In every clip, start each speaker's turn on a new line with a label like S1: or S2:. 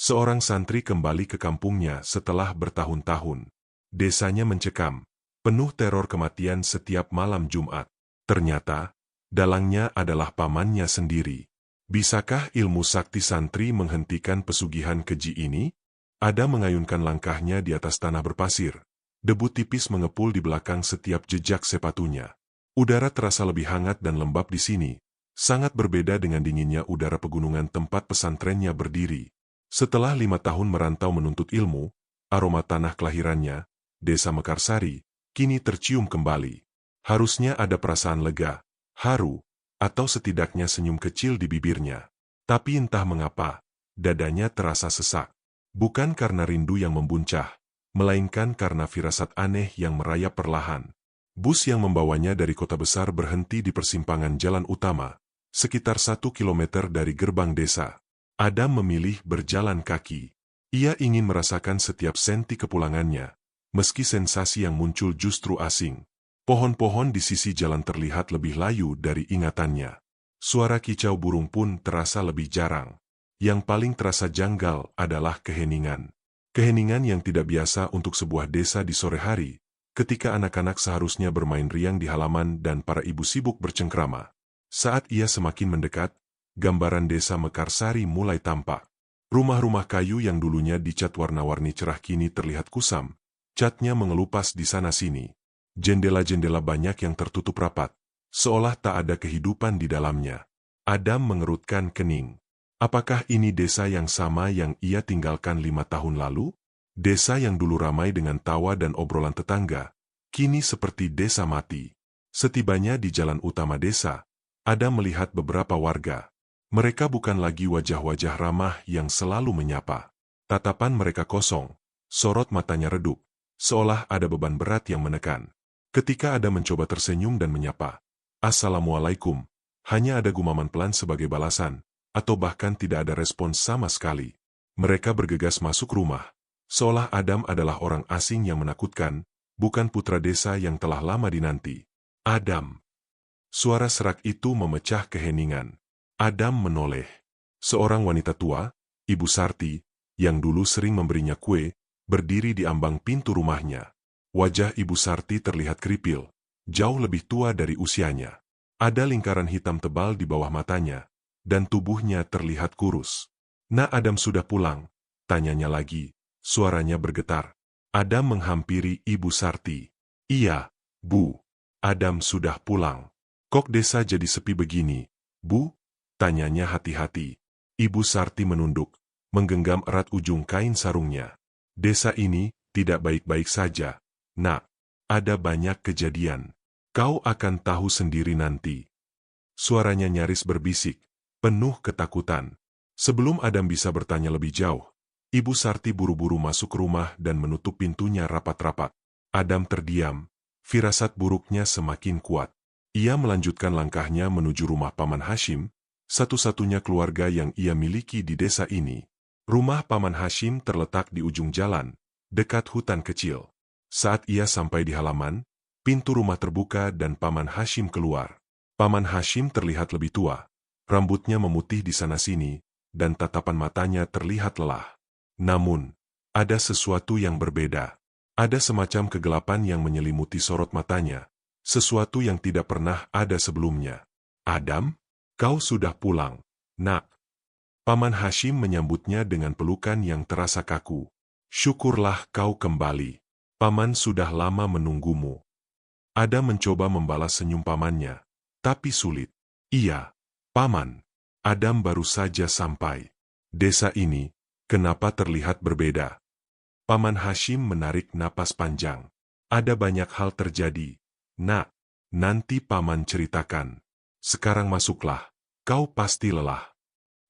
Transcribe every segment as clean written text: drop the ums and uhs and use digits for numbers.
S1: Seorang santri kembali ke kampungnya setelah bertahun-tahun. Desanya mencekam, penuh teror kematian setiap malam Jumat. Ternyata, dalangnya adalah pamannya sendiri. Bisakah ilmu sakti santri menghentikan pesugihan keji ini? Adam mengayunkan langkahnya di atas tanah berpasir. Debu tipis mengepul di belakang setiap jejak sepatunya. Udara terasa lebih hangat dan lembab di sini, sangat berbeda dengan dinginnya udara pegunungan tempat pesantrennya berdiri. Setelah 5 tahun merantau menuntut ilmu, aroma tanah kelahirannya, Desa Mekarsari, kini tercium kembali. Harusnya ada perasaan lega, haru, atau setidaknya senyum kecil di bibirnya. Tapi entah mengapa, dadanya terasa sesak. Bukan karena rindu yang membuncah, melainkan karena firasat aneh yang merayap perlahan. Bus yang membawanya dari kota besar berhenti di persimpangan jalan utama, sekitar 1 kilometer dari gerbang desa. Adam memilih berjalan kaki. Ia ingin merasakan setiap senti kepulangannya, meski sensasi yang muncul justru asing. Pohon-pohon di sisi jalan terlihat lebih layu dari ingatannya. Suara kicau burung pun terasa lebih jarang. Yang paling terasa janggal adalah keheningan. Keheningan yang tidak biasa untuk sebuah desa di sore hari, ketika anak-anak seharusnya bermain riang di halaman dan para ibu sibuk bercengkrama. Saat ia semakin mendekat, gambaran desa Mekarsari mulai tampak. Rumah-rumah kayu yang dulunya dicat warna-warni cerah kini terlihat kusam, catnya mengelupas di sana-sini. Jendela-jendela banyak yang tertutup rapat, seolah tak ada kehidupan di dalamnya. Adam mengerutkan kening. Apakah ini desa yang sama yang ia tinggalkan 5 tahun lalu? Desa yang dulu ramai dengan tawa dan obrolan tetangga, kini seperti desa mati. Setibanya di jalan utama desa, Adam melihat beberapa warga. Mereka bukan lagi wajah-wajah ramah yang selalu menyapa. Tatapan mereka kosong, sorot matanya redup, seolah ada beban berat yang menekan. Ketika Adam mencoba tersenyum dan menyapa, "Assalamualaikum," hanya ada gumaman pelan sebagai balasan, atau bahkan tidak ada respons sama sekali. Mereka bergegas masuk rumah, seolah Adam adalah orang asing yang menakutkan, bukan putra desa yang telah lama dinanti. "Adam." Suara serak itu memecah keheningan. Adam menoleh. Seorang wanita tua, Ibu Sarti, yang dulu sering memberinya kue, berdiri di ambang pintu rumahnya. Wajah Ibu Sarti terlihat keripil, jauh lebih tua dari usianya. Ada lingkaran hitam tebal di bawah matanya, dan tubuhnya terlihat kurus. "Nak, Adam sudah pulang?" tanyanya lagi, suaranya bergetar. Adam menghampiri Ibu Sarti. "Iya, Bu. Adam sudah pulang." "Kok desa jadi sepi begini, Bu?" tanyanya hati-hati. Ibu Sarti menunduk, menggenggam erat ujung kain sarungnya. "Desa ini tidak baik-baik saja, Nak. Ada banyak kejadian. Kau akan tahu sendiri nanti." Suaranya nyaris berbisik, penuh ketakutan. Sebelum Adam bisa bertanya lebih jauh, Ibu Sarti buru-buru masuk rumah dan menutup pintunya rapat-rapat. Adam terdiam, firasat buruknya semakin kuat. Ia melanjutkan langkahnya menuju rumah Paman Hashim, satu-satunya keluarga yang ia miliki di desa ini. Rumah Paman Hashim terletak di ujung jalan, dekat hutan kecil. Saat ia sampai di halaman, pintu rumah terbuka dan Paman Hashim keluar. Paman Hashim terlihat lebih tua, rambutnya memutih di sana-sini, dan tatapan matanya terlihat lelah. Namun, ada sesuatu yang berbeda. Ada semacam kegelapan yang menyelimuti sorot matanya, sesuatu yang tidak pernah ada sebelumnya. "Adam, kau sudah pulang, Nak." Paman Hashim menyambutnya dengan pelukan yang terasa kaku. "Syukurlah kau kembali. Paman sudah lama menunggumu." Adam mencoba membalas senyum pamannya, tapi sulit. "Iya, Paman. Adam baru saja sampai. Desa ini, kenapa terlihat berbeda?" Paman Hashim menarik napas panjang. "Ada banyak hal terjadi, Nak. Nanti Paman ceritakan. Sekarang masuklah, kau pasti lelah."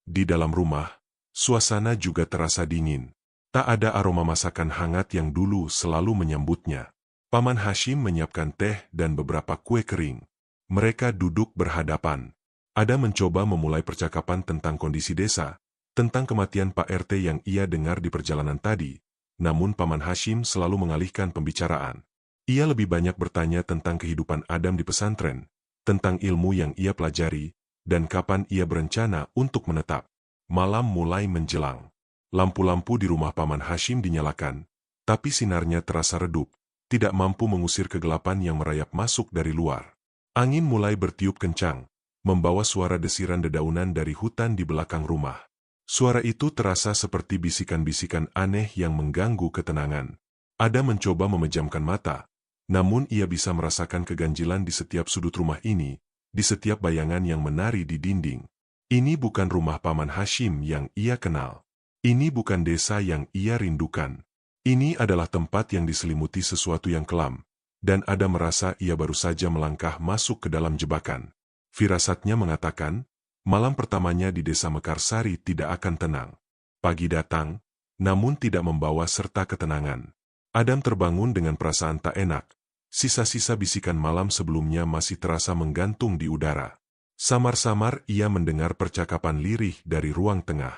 S1: Di dalam rumah, suasana juga terasa dingin. Tak ada aroma masakan hangat yang dulu selalu menyambutnya. Paman Hashim menyiapkan teh dan beberapa kue kering. Mereka duduk berhadapan. Ada mencoba memulai percakapan tentang kondisi desa, tentang kematian Pak RT yang ia dengar di perjalanan tadi. Namun Paman Hashim selalu mengalihkan pembicaraan. Ia lebih banyak bertanya tentang kehidupan Adam di pesantren, tentang ilmu yang ia pelajari, dan kapan ia berencana untuk menetap. Malam mulai menjelang. Lampu-lampu di rumah Paman Hashim dinyalakan, tapi sinarnya terasa redup, tidak mampu mengusir kegelapan yang merayap masuk dari luar. Angin mulai bertiup kencang, membawa suara desiran dedaunan dari hutan di belakang rumah. Suara itu terasa seperti bisikan-bisikan aneh yang mengganggu ketenangan. Adam mencoba memejamkan mata, namun ia bisa merasakan keganjilan di setiap sudut rumah ini, di setiap bayangan yang menari di dinding. Ini bukan rumah Paman Hashim yang ia kenal. Ini bukan desa yang ia rindukan. Ini adalah tempat yang diselimuti sesuatu yang kelam, dan Adam merasa ia baru saja melangkah masuk ke dalam jebakan. Firasatnya mengatakan, malam pertamanya di desa Mekarsari tidak akan tenang. Pagi datang, namun tidak membawa serta ketenangan. Adam terbangun dengan perasaan tak enak. Sisa-sisa bisikan malam sebelumnya masih terasa menggantung di udara. Samar-samar ia mendengar percakapan lirih dari ruang tengah.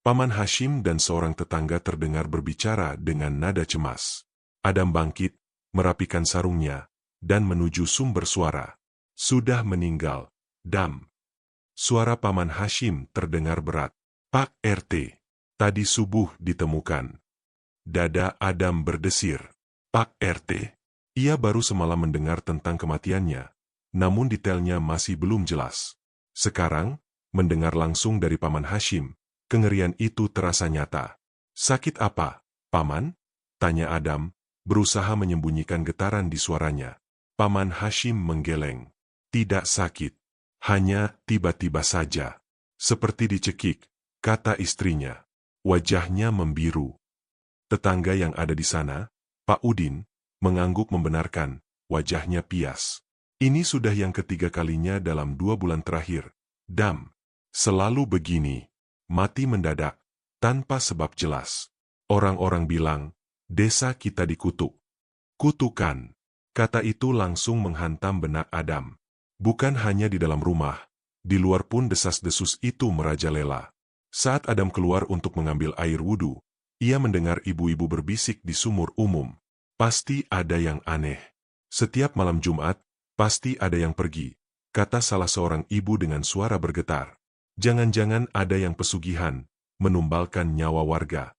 S1: Paman Hashim dan seorang tetangga terdengar berbicara dengan nada cemas. Adam bangkit, merapikan sarungnya, dan menuju sumber suara. Sudah meninggal, Dam. Suara Paman Hashim terdengar berat. Pak RT, tadi subuh ditemukan. Dada Adam berdesir. Pak RT. Ia baru semalam mendengar tentang kematiannya, namun detailnya masih belum jelas. Sekarang, mendengar langsung dari Paman Hashim, kengerian itu terasa nyata. Sakit apa, Paman? Tanya Adam, berusaha menyembunyikan getaran di suaranya. Paman Hashim menggeleng. Tidak sakit. Hanya tiba-tiba saja. Seperti dicekik, kata istrinya. Wajahnya membiru. Tetangga yang ada di sana, Pak Udin, mengangguk membenarkan, wajahnya pias. Ini sudah yang ketiga kalinya dalam 2 bulan terakhir. Dam, selalu begini. Mati mendadak, tanpa sebab jelas. Orang-orang bilang, desa kita dikutuk. Kutukan. Kata itu langsung menghantam benak Adam. Bukan hanya di dalam rumah, di luar pun desas-desus itu merajalela. Saat Adam keluar untuk mengambil air wudhu, ia mendengar ibu-ibu berbisik di sumur umum. Pasti ada yang aneh. Setiap malam Jumat, pasti ada yang pergi, kata salah seorang ibu dengan suara bergetar. Jangan-jangan ada yang pesugihan, menumbalkan nyawa warga.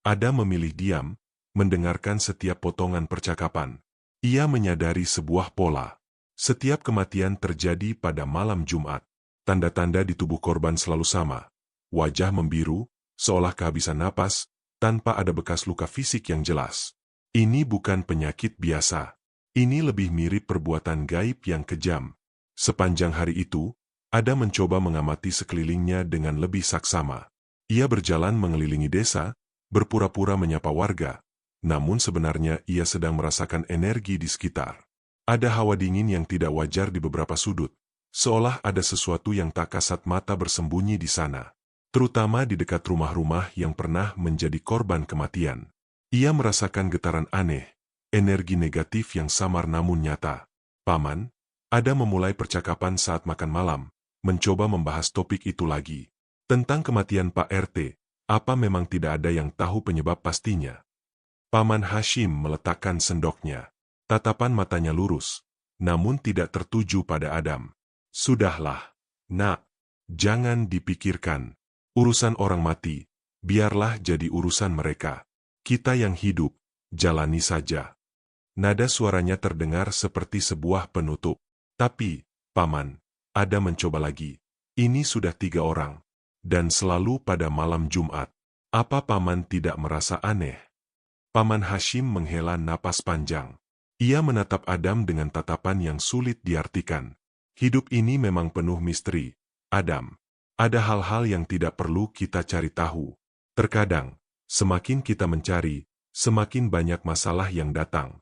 S1: Adam memilih diam, mendengarkan setiap potongan percakapan. Ia menyadari sebuah pola. Setiap kematian terjadi pada malam Jumat. Tanda-tanda di tubuh korban selalu sama. Wajah membiru, seolah kehabisan napas, tanpa ada bekas luka fisik yang jelas. Ini bukan penyakit biasa. Ini lebih mirip perbuatan gaib yang kejam. Sepanjang hari itu, Adam mencoba mengamati sekelilingnya dengan lebih saksama. Ia berjalan mengelilingi desa, berpura-pura menyapa warga, namun sebenarnya ia sedang merasakan energi di sekitar. Ada hawa dingin yang tidak wajar di beberapa sudut, seolah ada sesuatu yang tak kasat mata bersembunyi di sana, terutama di dekat rumah-rumah yang pernah menjadi korban kematian. Ia merasakan getaran aneh, energi negatif yang samar namun nyata. Paman, Adam memulai percakapan saat makan malam, mencoba membahas topik itu lagi. Tentang kematian Pak RT, apa memang tidak ada yang tahu penyebab pastinya? Paman Hashim meletakkan sendoknya. Tatapan matanya lurus, namun tidak tertuju pada Adam. Sudahlah, nak, jangan dipikirkan. Urusan orang mati, biarlah jadi urusan mereka. Kita yang hidup, jalani saja. Nada suaranya terdengar seperti sebuah penutup. Tapi, Paman, Adam mencoba lagi. Ini sudah 3 orang. Dan selalu pada malam Jumat. Apa Paman tidak merasa aneh? Paman Hashim menghela napas panjang. Ia menatap Adam dengan tatapan yang sulit diartikan. Hidup ini memang penuh misteri, Adam. Ada hal-hal yang tidak perlu kita cari tahu. Terkadang, semakin kita mencari, semakin banyak masalah yang datang.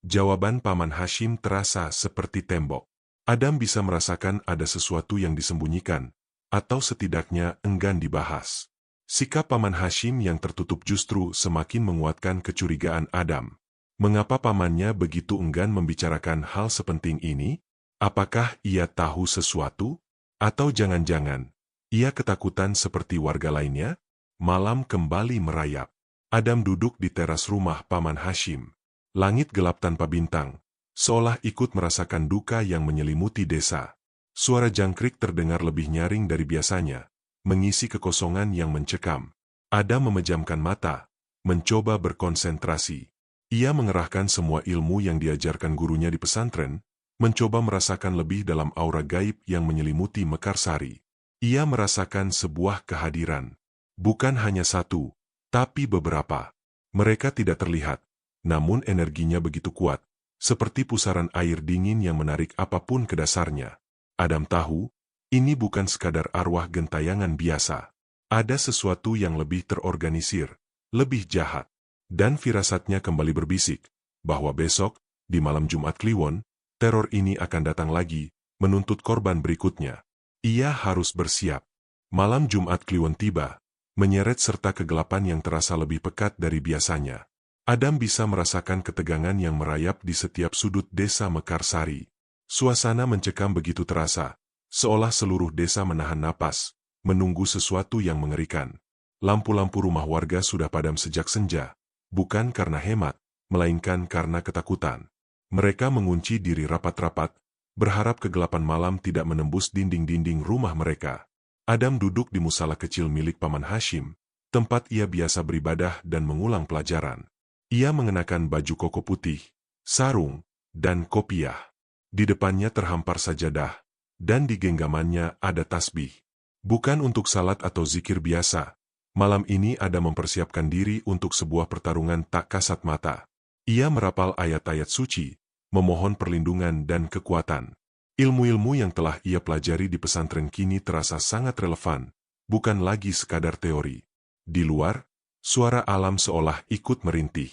S1: Jawaban Paman Hashim terasa seperti tembok. Adam bisa merasakan ada sesuatu yang disembunyikan, atau setidaknya enggan dibahas. Sikap Paman Hashim yang tertutup justru semakin menguatkan kecurigaan Adam. Mengapa pamannya begitu enggan membicarakan hal sepenting ini? Apakah ia tahu sesuatu? Atau jangan-jangan, ia ketakutan seperti warga lainnya? Malam kembali merayap. Adam duduk di teras rumah Paman Hashim. Langit gelap tanpa bintang, seolah ikut merasakan duka yang menyelimuti desa. Suara jangkrik terdengar lebih nyaring dari biasanya, mengisi kekosongan yang mencekam. Adam memejamkan mata, mencoba berkonsentrasi. Ia mengerahkan semua ilmu yang diajarkan gurunya di pesantren, mencoba merasakan lebih dalam aura gaib yang menyelimuti Mekarsari. Ia merasakan sebuah kehadiran. Bukan hanya satu, tapi beberapa. Mereka tidak terlihat, namun energinya begitu kuat, seperti pusaran air dingin yang menarik apapun ke dasarnya. Adam tahu, ini bukan sekadar arwah gentayangan biasa. Ada sesuatu yang lebih terorganisir, lebih jahat. Dan firasatnya kembali berbisik, bahwa besok, di malam Jumat Kliwon, teror ini akan datang lagi, menuntut korban berikutnya. Ia harus bersiap. Malam Jumat Kliwon tiba, menyeret serta kegelapan yang terasa lebih pekat dari biasanya. Adam bisa merasakan ketegangan yang merayap di setiap sudut desa Mekarsari. Suasana mencekam begitu terasa, seolah seluruh desa menahan napas, menunggu sesuatu yang mengerikan. Lampu-lampu rumah warga sudah padam sejak senja, bukan karena hemat, melainkan karena ketakutan. Mereka mengunci diri rapat-rapat, berharap kegelapan malam tidak menembus dinding-dinding rumah mereka. Adam duduk di musala kecil milik Paman Hashim, tempat ia biasa beribadah dan mengulang pelajaran. Ia mengenakan baju koko putih, sarung, dan kopiah. Di depannya terhampar sajadah, dan di genggamannya ada tasbih. Bukan untuk salat atau zikir biasa, malam ini Adam mempersiapkan diri untuk sebuah pertarungan tak kasat mata. Ia merapal ayat-ayat suci, memohon perlindungan dan kekuatan. Ilmu-ilmu yang telah ia pelajari di pesantren kini terasa sangat relevan, bukan lagi sekadar teori. Di luar, suara alam seolah ikut merintih.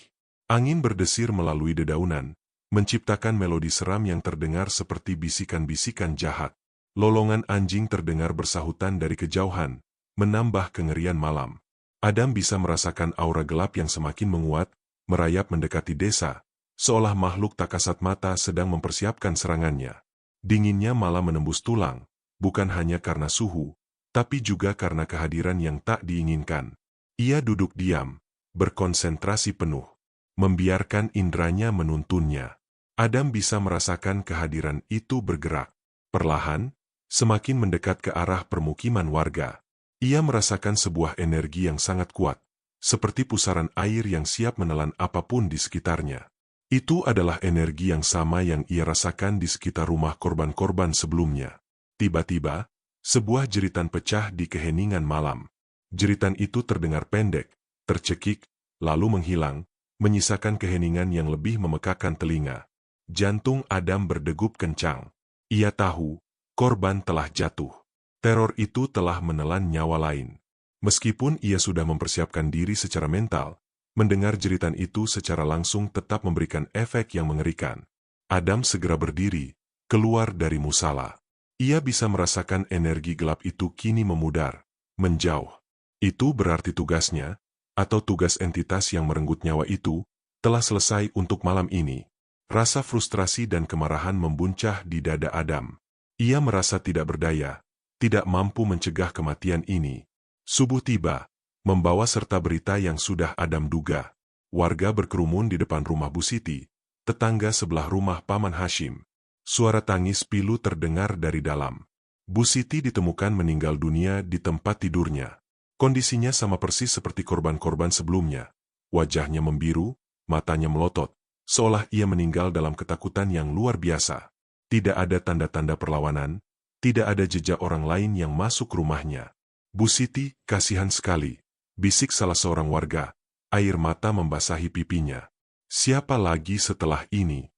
S1: Angin berdesir melalui dedaunan, menciptakan melodi seram yang terdengar seperti bisikan-bisikan jahat. Lolongan anjing terdengar bersahutan dari kejauhan, menambah kengerian malam. Adam bisa merasakan aura gelap yang semakin menguat, merayap mendekati desa, seolah makhluk tak kasat mata sedang mempersiapkan serangannya. Dinginnya malah menembus tulang, bukan hanya karena suhu, tapi juga karena kehadiran yang tak diinginkan. Ia duduk diam, berkonsentrasi penuh, membiarkan indranya menuntunnya. Adam bisa merasakan kehadiran itu bergerak. Perlahan, semakin mendekat ke arah permukiman warga. Ia merasakan sebuah energi yang sangat kuat, seperti pusaran air yang siap menelan apapun di sekitarnya. Itu adalah energi yang sama yang ia rasakan di sekitar rumah korban-korban sebelumnya. Tiba-tiba, sebuah jeritan pecah di keheningan malam. Jeritan itu terdengar pendek, tercekik, lalu menghilang, menyisakan keheningan yang lebih memekakan telinga. Jantung Adam berdegup kencang. Ia tahu, korban telah jatuh. Teror itu telah menelan nyawa lain. Meskipun ia sudah mempersiapkan diri secara mental, mendengar jeritan itu secara langsung tetap memberikan efek yang mengerikan. Adam segera berdiri, keluar dari musala. Ia bisa merasakan energi gelap itu kini memudar, menjauh. Itu berarti tugasnya, atau tugas entitas yang merenggut nyawa itu, telah selesai untuk malam ini. Rasa frustrasi dan kemarahan membuncah di dada Adam. Ia merasa tidak berdaya, tidak mampu mencegah kematian ini. Subuh tiba, membawa serta berita yang sudah Adam duga. Warga berkerumun di depan rumah Bu Siti, tetangga sebelah rumah Paman Hashim. Suara tangis pilu terdengar dari dalam. Bu Siti ditemukan meninggal dunia di tempat tidurnya. Kondisinya sama persis seperti korban-korban sebelumnya. Wajahnya membiru, matanya melotot, seolah ia meninggal dalam ketakutan yang luar biasa. Tidak ada tanda-tanda perlawanan, tidak ada jejak orang lain yang masuk rumahnya. Bu Siti, kasihan sekali, bisik salah seorang warga, air mata membasahi pipinya. Siapa lagi setelah ini?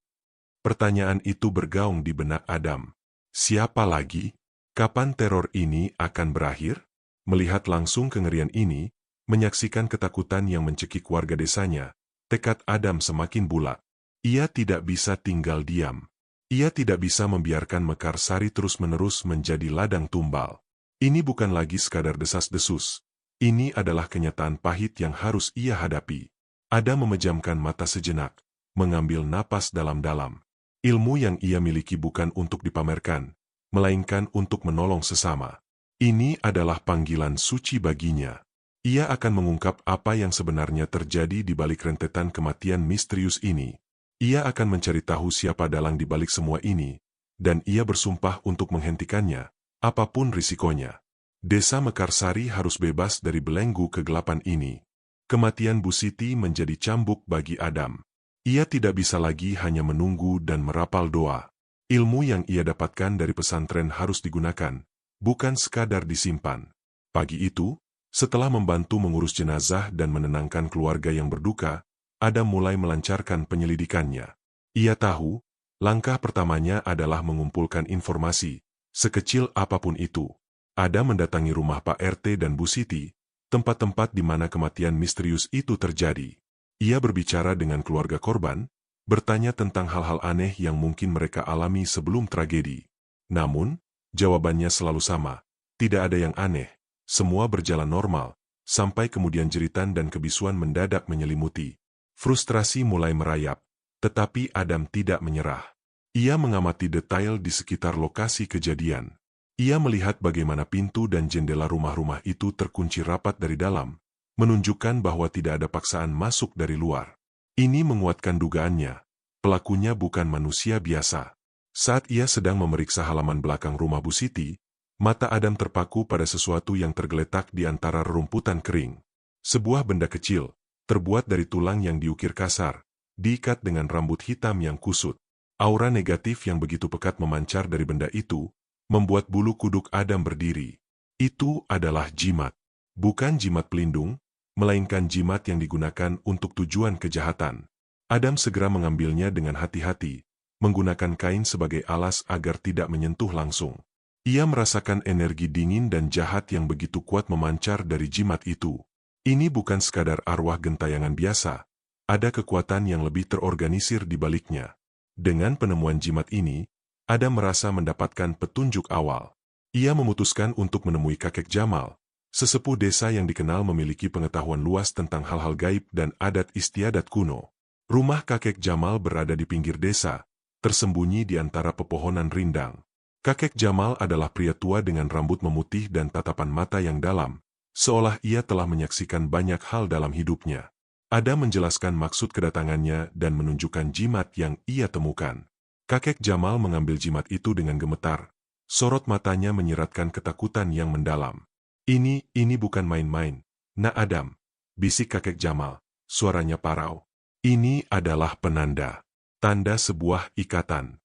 S1: Pertanyaan itu bergaung di benak Adam. Siapa lagi? Kapan teror ini akan berakhir? Melihat langsung kengerian ini, menyaksikan ketakutan yang mencekik warga desanya, tekad Adam semakin bulat. Ia tidak bisa tinggal diam. Ia tidak bisa membiarkan Mekarsari terus-menerus menjadi ladang tumbal. Ini bukan lagi sekadar desas-desus. Ini adalah kenyataan pahit yang harus ia hadapi. Adam memejamkan mata sejenak, mengambil napas dalam-dalam. Ilmu yang ia miliki bukan untuk dipamerkan, melainkan untuk menolong sesama. Ini adalah panggilan suci baginya. Ia akan mengungkap apa yang sebenarnya terjadi di balik rentetan kematian misterius ini. Ia akan mencari tahu siapa dalang di balik semua ini, dan ia bersumpah untuk menghentikannya, apapun risikonya. Desa Mekarsari harus bebas dari belenggu kegelapan ini. Kematian Bu Siti menjadi cambuk bagi Adam. Ia tidak bisa lagi hanya menunggu dan merapal doa. Ilmu yang ia dapatkan dari pesantren harus digunakan, bukan sekadar disimpan. Pagi itu, setelah membantu mengurus jenazah dan menenangkan keluarga yang berduka, Adam mulai melancarkan penyelidikannya. Ia tahu, langkah pertamanya adalah mengumpulkan informasi, sekecil apapun itu. Adam mendatangi rumah Pak RT dan Bu Siti, tempat-tempat di mana kematian misterius itu terjadi. Ia berbicara dengan keluarga korban, bertanya tentang hal-hal aneh yang mungkin mereka alami sebelum tragedi. Namun, jawabannya selalu sama, tidak ada yang aneh, semua berjalan normal, sampai kemudian jeritan dan kebisuan mendadak menyelimuti. Frustrasi mulai merayap, tetapi Adam tidak menyerah. Ia mengamati detail di sekitar lokasi kejadian. Ia melihat bagaimana pintu dan jendela rumah-rumah itu terkunci rapat dari dalam, menunjukkan bahwa tidak ada paksaan masuk dari luar. Ini menguatkan dugaannya, pelakunya bukan manusia biasa. Saat ia sedang memeriksa halaman belakang rumah Bu Siti, mata Adam terpaku pada sesuatu yang tergeletak di antara rerumputan kering. Sebuah benda kecil, terbuat dari tulang yang diukir kasar, diikat dengan rambut hitam yang kusut. Aura negatif yang begitu pekat memancar dari benda itu, membuat bulu kuduk Adam berdiri. Itu adalah jimat. Bukan jimat pelindung, melainkan jimat yang digunakan untuk tujuan kejahatan. Adam segera mengambilnya dengan hati-hati, menggunakan kain sebagai alas agar tidak menyentuh langsung. Ia merasakan energi dingin dan jahat yang begitu kuat memancar dari jimat itu. Ini bukan sekadar arwah gentayangan biasa, ada kekuatan yang lebih terorganisir di baliknya. Dengan penemuan jimat ini, Adam merasa mendapatkan petunjuk awal. Ia memutuskan untuk menemui kakek Jamal, sesepuh desa yang dikenal memiliki pengetahuan luas tentang hal-hal gaib dan adat istiadat kuno. Rumah kakek Jamal berada di pinggir desa, tersembunyi di antara pepohonan rindang. Kakek Jamal adalah pria tua dengan rambut memutih dan tatapan mata yang dalam, seolah ia telah menyaksikan banyak hal dalam hidupnya. Adam menjelaskan maksud kedatangannya dan menunjukkan jimat yang ia temukan. Kakek Jamal mengambil jimat itu dengan gemetar. Sorot matanya menyiratkan ketakutan yang mendalam. Ini bukan main-main, Nak Adam, bisik kakek Jamal, suaranya parau. Ini adalah penanda, tanda sebuah ikatan.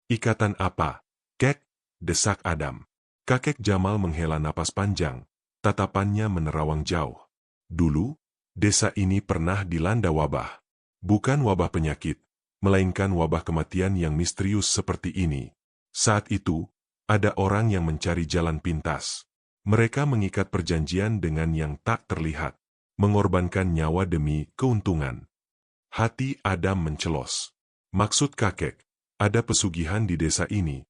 S1: Ikatan apa? Kek, desak Adam. Kakek Jamal menghela napas panjang, tatapannya menerawang jauh. Dulu, desa ini pernah dilanda wabah. Bukan wabah penyakit, melainkan wabah kematian yang misterius seperti ini. Saat itu, ada orang yang mencari jalan pintas. Mereka mengikat perjanjian dengan yang tak terlihat, mengorbankan nyawa demi keuntungan. Hati Adam mencelos. Maksud kakek, ada pesugihan di desa ini.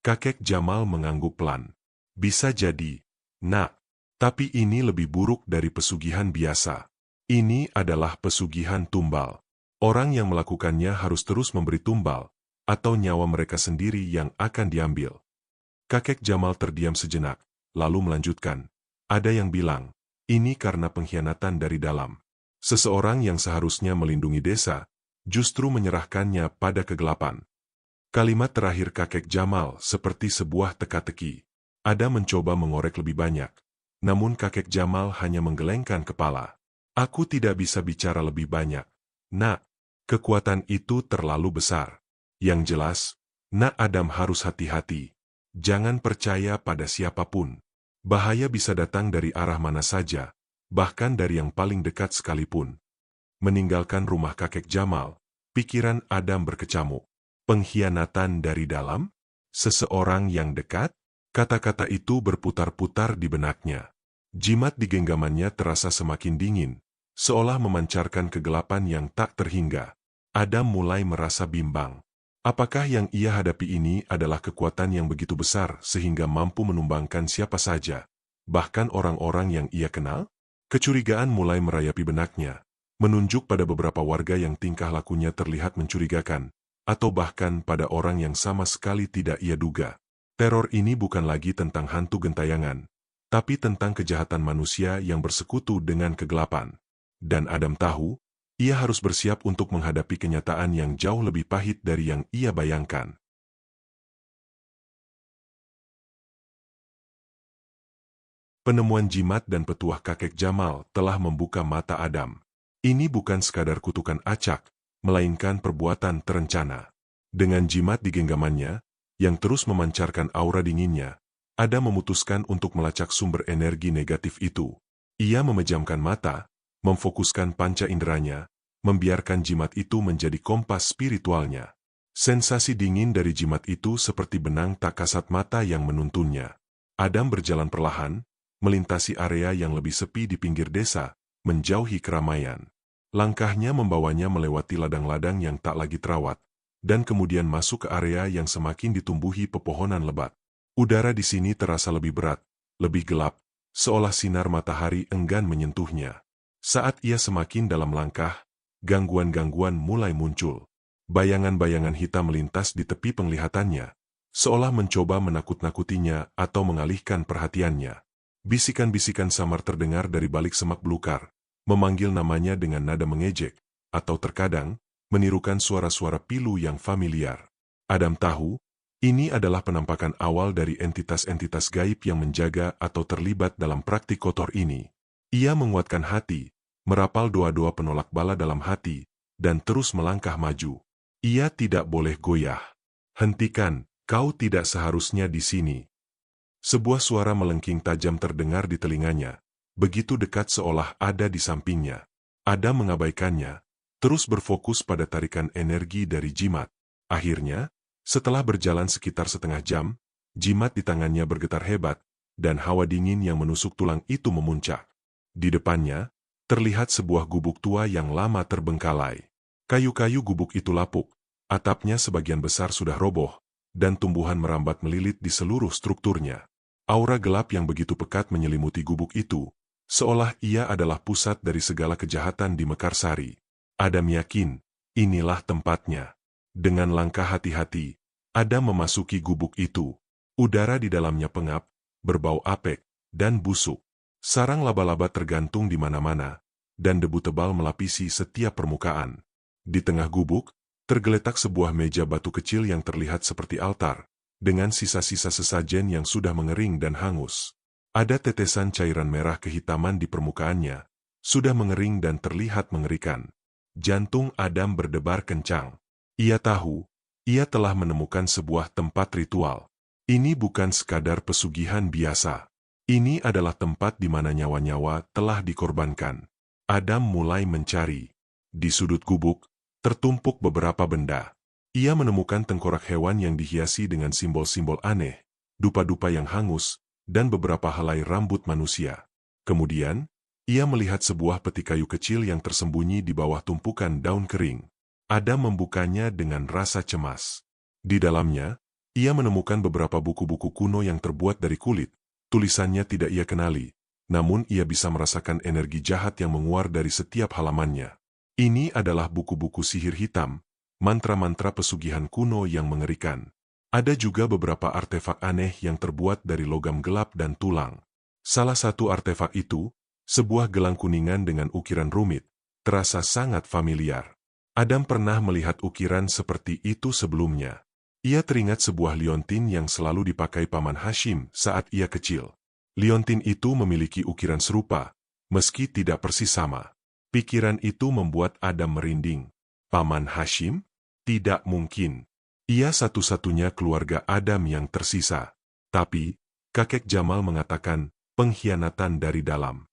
S1: Kakek Jamal mengangguk pelan. Bisa jadi, Nak, tapi ini lebih buruk dari pesugihan biasa. Ini adalah pesugihan tumbal. Orang yang melakukannya harus terus memberi tumbal, atau nyawa mereka sendiri yang akan diambil. Kakek Jamal terdiam sejenak, lalu melanjutkan. Ada yang bilang, ini karena pengkhianatan dari dalam. Seseorang yang seharusnya melindungi desa, justru menyerahkannya pada kegelapan. Kalimat terakhir kakek Jamal seperti sebuah teka-teki. Ada mencoba mengorek lebih banyak, namun kakek Jamal hanya menggelengkan kepala. Aku tidak bisa bicara lebih banyak, Nak. Kekuatan itu terlalu besar. Yang jelas, Nak Adam harus hati-hati. Jangan percaya pada siapapun. Bahaya bisa datang dari arah mana saja, bahkan dari yang paling dekat sekalipun. Meninggalkan rumah kakek Jamal, pikiran Adam berkecamuk. Pengkhianatan dari dalam? Seseorang yang dekat? Kata-kata itu berputar-putar di benaknya. Jimat di genggamannya terasa semakin dingin, seolah memancarkan kegelapan yang tak terhingga. Adam mulai merasa bimbang. Apakah yang ia hadapi ini adalah kekuatan yang begitu besar sehingga mampu menumbangkan siapa saja, bahkan orang-orang yang ia kenal? Kecurigaan mulai merayapi benaknya, menunjuk pada beberapa warga yang tingkah lakunya terlihat mencurigakan, atau bahkan pada orang yang sama sekali tidak ia duga. Teror ini bukan lagi tentang hantu gentayangan, tapi tentang kejahatan manusia yang bersekutu dengan kegelapan. Dan Adam tahu, ia harus bersiap untuk menghadapi kenyataan yang jauh lebih pahit dari yang ia bayangkan. Penemuan jimat dan petuah kakek Jamal telah membuka mata Adam. Ini bukan sekadar kutukan acak, melainkan perbuatan terencana. Dengan jimat di genggamannya, yang terus memancarkan aura dinginnya, Adam memutuskan untuk melacak sumber energi negatif itu. Ia memejamkan mata, memfokuskan panca inderanya, membiarkan jimat itu menjadi kompas spiritualnya. Sensasi dingin dari jimat itu seperti benang tak kasat mata yang menuntunnya. Adam berjalan perlahan, melintasi area yang lebih sepi di pinggir desa, menjauhi keramaian. Langkahnya membawanya melewati ladang-ladang yang tak lagi terawat, dan kemudian masuk ke area yang semakin ditumbuhi pepohonan lebat. Udara di sini terasa lebih berat, lebih gelap, seolah sinar matahari enggan menyentuhnya. Saat ia semakin dalam langkah, gangguan-gangguan mulai muncul. Bayangan-bayangan hitam melintas di tepi penglihatannya, seolah mencoba menakut-nakutinya atau mengalihkan perhatiannya. Bisikan-bisikan samar terdengar dari balik semak belukar, memanggil namanya dengan nada mengejek, atau terkadang, menirukan suara-suara pilu yang familiar. Adam tahu, ini adalah penampakan awal dari entitas-entitas gaib yang menjaga atau terlibat dalam praktik kotor ini. Ia menguatkan hati, merapal doa-doa penolak bala dalam hati, dan terus melangkah maju. Ia tidak boleh goyah. Hentikan, kau tidak seharusnya di sini. Sebuah suara melengking tajam terdengar di telinganya, begitu dekat seolah ada di sampingnya. Adam mengabaikannya, terus berfokus pada tarikan energi dari jimat. Akhirnya, setelah berjalan sekitar setengah jam, jimat di tangannya bergetar hebat, dan hawa dingin yang menusuk tulang itu memuncak. Di depannya, terlihat sebuah gubuk tua yang lama terbengkalai. Kayu-kayu gubuk itu lapuk, atapnya sebagian besar sudah roboh, dan tumbuhan merambat melilit di seluruh strukturnya. Aura gelap yang begitu pekat menyelimuti gubuk itu, seolah ia adalah pusat dari segala kejahatan di Mekarsari. Adam yakin, inilah tempatnya. Dengan langkah hati-hati, Adam memasuki gubuk itu. Udara di dalamnya pengap, berbau apek, dan busuk. Sarang laba-laba tergantung di mana-mana, dan debu tebal melapisi setiap permukaan. Di tengah gubuk, tergeletak sebuah meja batu kecil yang terlihat seperti altar, dengan sisa-sisa sesajen yang sudah mengering dan hangus. Ada tetesan cairan merah kehitaman di permukaannya, sudah mengering dan terlihat mengerikan. Jantung Adam berdebar kencang. Ia tahu, ia telah menemukan sebuah tempat ritual. Ini bukan sekadar pesugihan biasa. Ini adalah tempat di mana nyawa-nyawa telah dikorbankan. Adam mulai mencari. Di sudut gubuk, tertumpuk beberapa benda. Ia menemukan tengkorak hewan yang dihiasi dengan simbol-simbol aneh, dupa-dupa yang hangus, dan beberapa helai rambut manusia. Kemudian, ia melihat sebuah peti kayu kecil yang tersembunyi di bawah tumpukan daun kering. Adam membukanya dengan rasa cemas. Di dalamnya, ia menemukan beberapa buku-buku kuno yang terbuat dari kulit. Tulisannya tidak ia kenali, namun ia bisa merasakan energi jahat yang menguar dari setiap halamannya. Ini adalah buku-buku sihir hitam, mantra-mantra pesugihan kuno yang mengerikan. Ada juga beberapa artefak aneh yang terbuat dari logam gelap dan tulang. Salah satu artefak itu, sebuah gelang kuningan dengan ukiran rumit, terasa sangat familiar. Adam pernah melihat ukiran seperti itu sebelumnya. Ia teringat sebuah liontin yang selalu dipakai Paman Hashim saat ia kecil. Liontin itu memiliki ukiran serupa, meski tidak persis sama. Pikiran itu membuat Adam merinding. Paman Hashim? Tidak mungkin. Ia satu-satunya keluarga Adam yang tersisa. Tapi, kakek Jamal mengatakan, pengkhianatan dari dalam.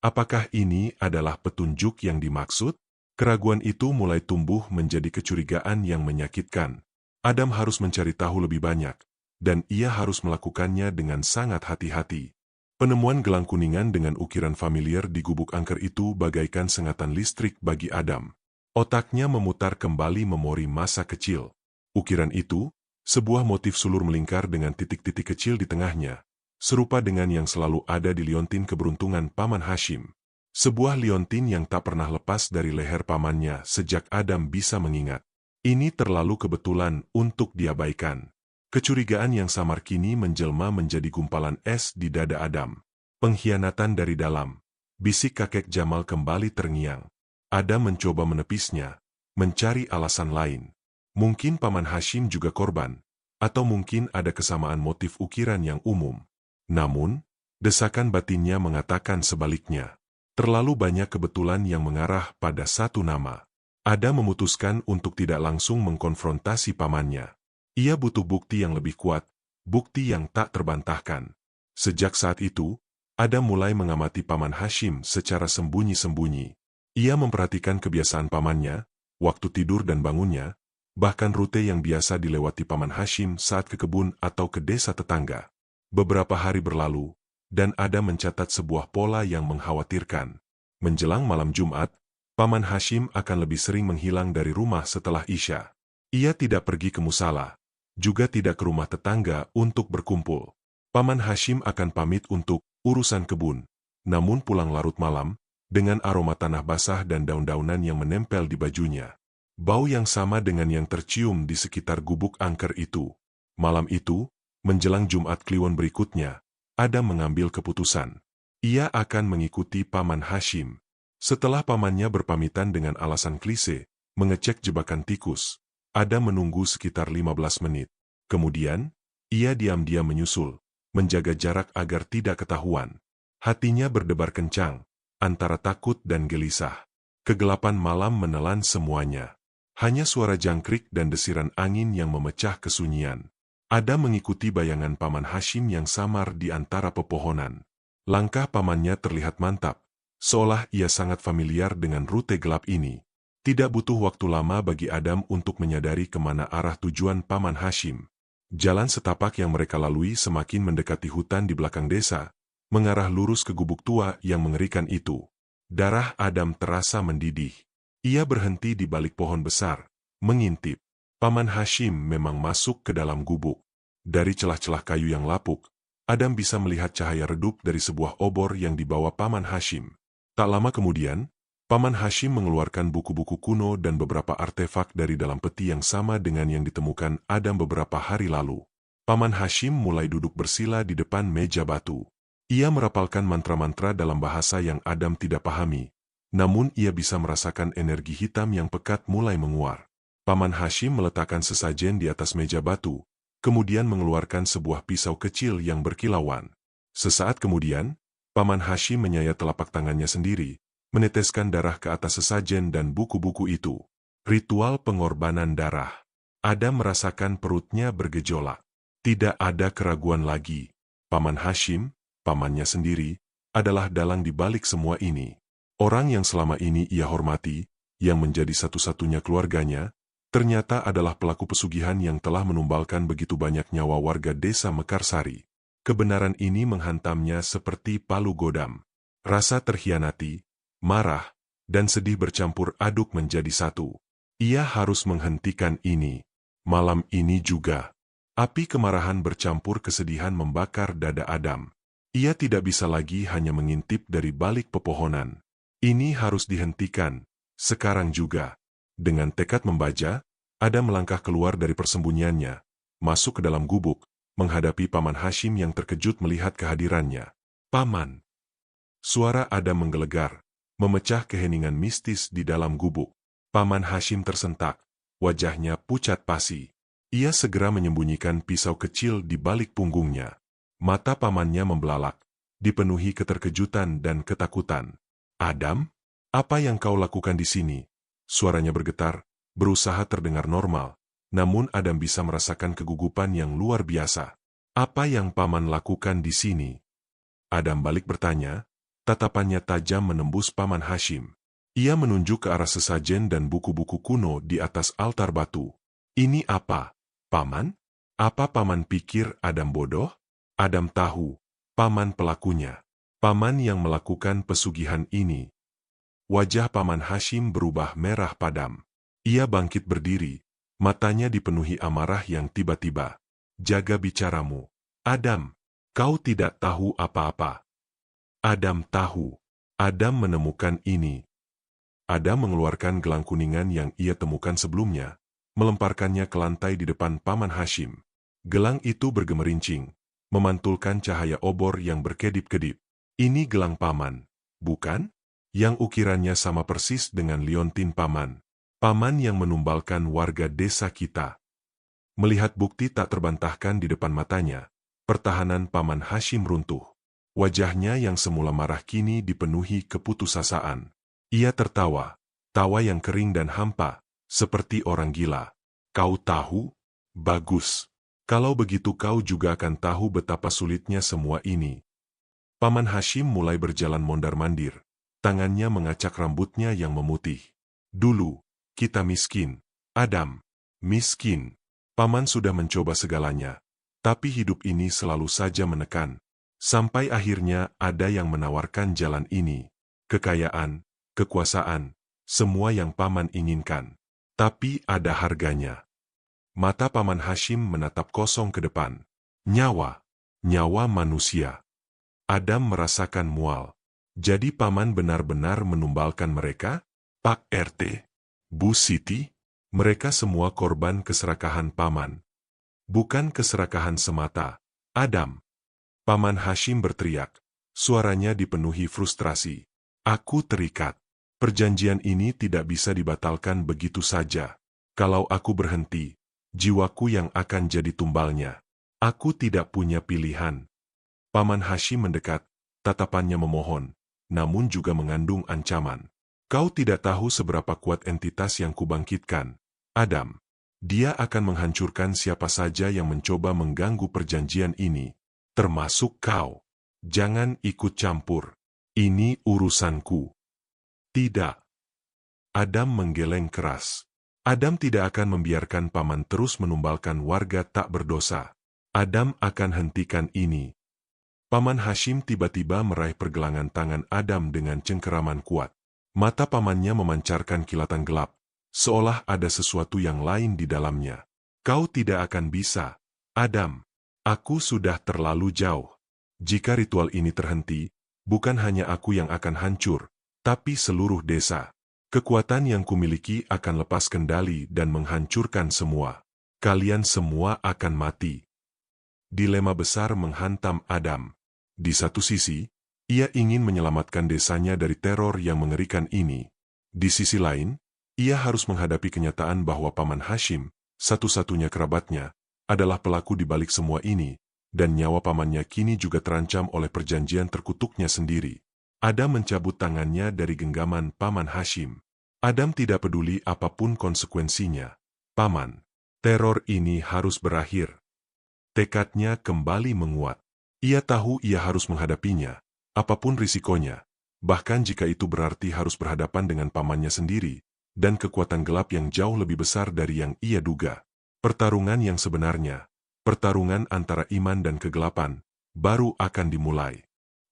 S1: Apakah ini adalah petunjuk yang dimaksud? Keraguan itu mulai tumbuh menjadi kecurigaan yang menyakitkan. Adam harus mencari tahu lebih banyak, dan ia harus melakukannya dengan sangat hati-hati. Penemuan gelang kuningan dengan ukiran familiar di gubuk angker itu bagaikan sengatan listrik bagi Adam. Otaknya memutar kembali memori masa kecil. Ukiran itu, sebuah motif sulur melingkar dengan titik-titik kecil di tengahnya, serupa dengan yang selalu ada di liontin keberuntungan Paman Hashim. Sebuah liontin yang tak pernah lepas dari leher pamannya sejak Adam bisa mengingat. Ini terlalu kebetulan untuk diabaikan. Kecurigaan yang samar kini menjelma menjadi gumpalan es di dada Adam. Pengkhianatan dari dalam. Bisik kakek Jamal kembali terngiang. Adam mencoba menepisnya, mencari alasan lain. Mungkin Paman Hashim juga korban, atau mungkin ada kesamaan motif ukiran yang umum. Namun, Desakan batinnya mengatakan sebaliknya. Terlalu banyak kebetulan yang mengarah pada satu nama. Adam memutuskan untuk tidak langsung mengkonfrontasi pamannya. Ia butuh bukti yang lebih kuat, bukti yang tak terbantahkan. Sejak saat itu, Adam mulai mengamati Paman Hashim secara sembunyi-sembunyi. Ia memperhatikan kebiasaan pamannya, waktu tidur dan bangunnya, bahkan rute yang biasa dilewati Paman Hashim saat ke kebun atau ke desa tetangga. Beberapa hari berlalu, dan Adam mencatat sebuah pola yang mengkhawatirkan. Menjelang malam Jumat, Paman Hashim akan lebih sering menghilang dari rumah setelah Isya. Ia tidak pergi ke musala, juga tidak ke rumah tetangga untuk berkumpul. Paman Hashim akan pamit untuk urusan kebun, namun pulang larut malam, dengan aroma tanah basah dan daun-daunan yang menempel di bajunya. Bau yang sama dengan yang tercium di sekitar gubuk angker itu. Malam itu, menjelang Jumat Kliwon berikutnya, Adam mengambil keputusan. Ia akan mengikuti Paman Hashim. Setelah pamannya berpamitan dengan alasan klise, mengecek jebakan tikus, Adam menunggu sekitar 15 menit. Kemudian, ia diam-diam menyusul, menjaga jarak agar tidak ketahuan. Hatinya berdebar kencang, antara takut dan gelisah. Kegelapan malam menelan semuanya. Hanya suara jangkrik dan desiran angin yang memecah kesunyian. Adam mengikuti bayangan Paman Hashim yang samar di antara pepohonan. Langkah pamannya terlihat mantap, seolah ia sangat familiar dengan rute gelap ini. Tidak butuh waktu lama bagi Adam untuk menyadari kemana arah tujuan Paman Hashim. Jalan setapak yang mereka lalui semakin mendekati hutan di belakang desa, mengarah lurus ke gubuk tua yang mengerikan itu. Darah Adam terasa mendidih. Ia berhenti di balik pohon besar, mengintip. Paman Hashim memang masuk ke dalam gubuk. Dari celah-celah kayu yang lapuk, Adam bisa melihat cahaya redup dari sebuah obor yang dibawa Paman Hashim. Tak lama kemudian, Paman Hashim mengeluarkan buku-buku kuno dan beberapa artefak dari dalam peti yang sama dengan yang ditemukan Adam beberapa hari lalu. Paman Hashim mulai duduk bersila di depan meja batu. Ia merapalkan mantra-mantra dalam bahasa yang Adam tidak pahami, namun ia bisa merasakan energi hitam yang pekat mulai menguar. Paman Hashim meletakkan sesajen di atas meja batu, kemudian mengeluarkan sebuah pisau kecil yang berkilauan. Sesaat kemudian, Paman Hashim menyayat telapak tangannya sendiri, meneteskan darah ke atas sesajen dan buku-buku itu. Ritual pengorbanan darah. Adam merasakan perutnya bergejolak. Tidak ada keraguan lagi. Paman Hashim, pamannya sendiri, adalah dalang di balik semua ini. Orang yang selama ini ia hormati, yang menjadi satu-satunya keluarganya, ternyata adalah pelaku pesugihan yang telah menumbalkan begitu banyak nyawa warga desa Mekarsari. Kebenaran ini menghantamnya seperti palu godam. Rasa terhianati, marah, dan sedih bercampur aduk menjadi satu. Ia harus menghentikan ini. Malam ini juga. Api kemarahan bercampur kesedihan membakar dada Adam. Ia tidak bisa lagi hanya mengintip dari balik pepohonan. Ini harus dihentikan, sekarang juga. Dengan tekad membaja, Adam melangkah keluar dari persembunyiannya, masuk ke dalam gubuk, menghadapi Paman Hashim yang terkejut melihat kehadirannya. Paman. Suara Adam menggelegar, memecah keheningan mistis di dalam gubuk. Paman Hashim tersentak, wajahnya pucat pasi. Ia segera menyembunyikan pisau kecil di balik punggungnya. Mata pamannya membelalak, dipenuhi keterkejutan dan ketakutan. Adam, apa yang kau lakukan di sini? Suaranya bergetar, berusaha terdengar normal, namun Adam bisa merasakan kegugupan yang luar biasa. Apa yang paman lakukan di sini? Adam balik bertanya, tatapannya tajam menembus Paman Hashim. Ia menunjuk ke arah sesajen dan buku-buku kuno di atas altar batu. Ini apa, paman? Apa paman pikir Adam bodoh? Adam tahu, paman pelakunya. Paman yang melakukan pesugihan ini. Wajah Paman Hashim berubah merah padam. Ia bangkit berdiri, matanya dipenuhi amarah yang tiba-tiba. Jaga bicaramu. Adam, kau tidak tahu apa-apa. Adam tahu. Adam menemukan ini. Adam mengeluarkan gelang kuningan yang ia temukan sebelumnya, melemparkannya ke lantai di depan Paman Hashim. Gelang itu bergemerincing, memantulkan cahaya obor yang berkedip-kedip. Ini gelang paman, bukan? Yang ukirannya sama persis dengan liontin paman. Paman yang menumbalkan warga desa kita. Melihat bukti tak terbantahkan di depan matanya, pertahanan Paman Hashim runtuh. Wajahnya yang semula marah kini dipenuhi keputusasaan. Ia tertawa, tawa yang kering dan hampa, seperti orang gila. Kau tahu? Bagus. Kalau begitu kau juga akan tahu betapa sulitnya semua ini. Paman Hashim mulai berjalan mondar-mandir. Tangannya mengacak rambutnya yang memutih. Dulu, kita miskin. Adam, miskin. Paman sudah mencoba segalanya. Tapi hidup ini selalu saja menekan. Sampai akhirnya ada yang menawarkan jalan ini. Kekayaan, kekuasaan, semua yang paman inginkan. Tapi ada harganya. Mata Paman Hashim menatap kosong ke depan. Nyawa. Nyawa manusia. Adam merasakan mual. Jadi paman benar-benar menumbalkan mereka? Pak RT, Bu Siti, mereka semua korban keserakahan paman. Bukan keserakahan semata, Adam. Paman Hashim berteriak. Suaranya dipenuhi frustrasi. Aku terikat. Perjanjian ini tidak bisa dibatalkan begitu saja. Kalau aku berhenti, jiwaku yang akan jadi tumbalnya. Aku tidak punya pilihan. Paman Hashim mendekat, tatapannya memohon, namun juga mengandung ancaman. Kau tidak tahu seberapa kuat entitas yang kubangkitkan, Adam. Dia akan menghancurkan siapa saja yang mencoba mengganggu perjanjian ini, termasuk kau. Jangan ikut campur. Ini urusanku. Tidak. Adam menggeleng keras. Adam tidak akan membiarkan paman terus menumbalkan warga tak berdosa. Adam akan hentikan ini. Paman Hashim tiba-tiba meraih pergelangan tangan Adam dengan cengkeraman kuat. Mata pamannya memancarkan kilatan gelap, seolah ada sesuatu yang lain di dalamnya. Kau tidak akan bisa, Adam. Aku sudah terlalu jauh. Jika ritual ini terhenti, bukan hanya aku yang akan hancur, tapi seluruh desa. Kekuatan yang kumiliki akan lepas kendali dan menghancurkan semua. Kalian semua akan mati. Dilema besar menghantam Adam. Di satu sisi, ia ingin menyelamatkan desanya dari teror yang mengerikan ini. Di sisi lain, ia harus menghadapi kenyataan bahwa Paman Hashim, satu-satunya kerabatnya, adalah pelaku di balik semua ini, dan nyawa pamannya kini juga terancam oleh perjanjian terkutuknya sendiri. Adam mencabut tangannya dari genggaman Paman Hashim. Adam tidak peduli apapun konsekuensinya. Paman, teror ini harus berakhir. Tekadnya kembali menguat. Ia tahu ia harus menghadapinya, apapun risikonya, bahkan jika itu berarti harus berhadapan dengan pamannya sendiri, dan kekuatan gelap yang jauh lebih besar dari yang ia duga. Pertarungan yang sebenarnya, pertarungan antara iman dan kegelapan, baru akan dimulai.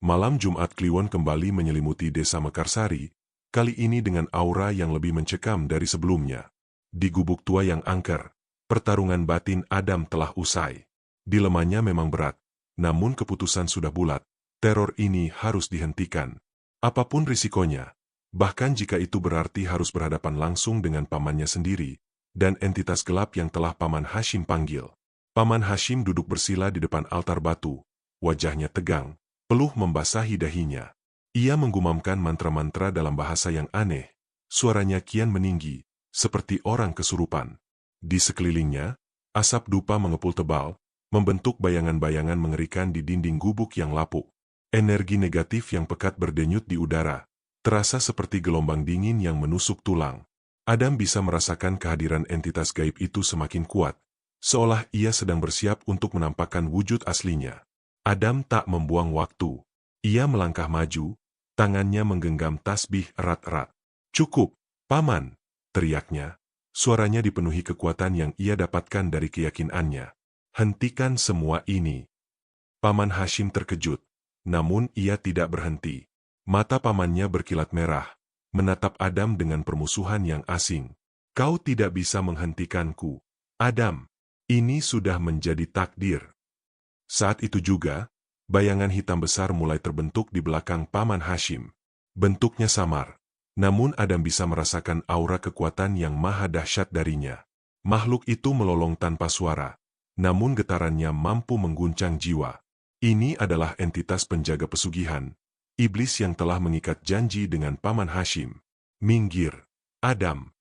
S1: Malam Jumat Kliwon kembali menyelimuti desa Mekarsari, kali ini dengan aura yang lebih mencekam dari sebelumnya. Di gubuk tua yang angker, pertarungan batin Adam telah usai. Dilemanya memang berat. Namun keputusan sudah bulat, teror ini harus dihentikan. Apapun risikonya, bahkan jika itu berarti harus berhadapan langsung dengan pamannya sendiri, dan entitas gelap yang telah Paman Hashim panggil. Paman Hashim duduk bersila di depan altar batu, wajahnya tegang, peluh membasahi dahinya. Ia menggumamkan mantra-mantra dalam bahasa yang aneh, suaranya kian meninggi, seperti orang kesurupan. Di sekelilingnya, asap dupa mengepul tebal, membentuk bayangan-bayangan mengerikan di dinding gubuk yang lapuk. Energi negatif yang pekat berdenyut di udara, terasa seperti gelombang dingin yang menusuk tulang. Adam bisa merasakan kehadiran entitas gaib itu semakin kuat, seolah ia sedang bersiap untuk menampakkan wujud aslinya. Adam tak membuang waktu. Ia melangkah maju, tangannya menggenggam tasbih erat-erat. "Cukup, Paman!" teriaknya. Suaranya dipenuhi kekuatan yang ia dapatkan dari keyakinannya. "Hentikan semua ini." Paman Hashim terkejut, namun ia tidak berhenti. Mata pamannya berkilat merah, menatap Adam dengan permusuhan yang asing. "Kau tidak bisa menghentikanku, Adam. Ini sudah menjadi takdir." Saat itu juga, bayangan hitam besar mulai terbentuk di belakang Paman Hashim. Bentuknya samar, namun Adam bisa merasakan aura kekuatan yang maha dahsyat darinya. Makhluk itu melolong tanpa suara, namun getarannya mampu mengguncang jiwa. Ini adalah entitas penjaga pesugihan, iblis yang telah mengikat janji dengan Paman Hashim. "Minggir, Adam!"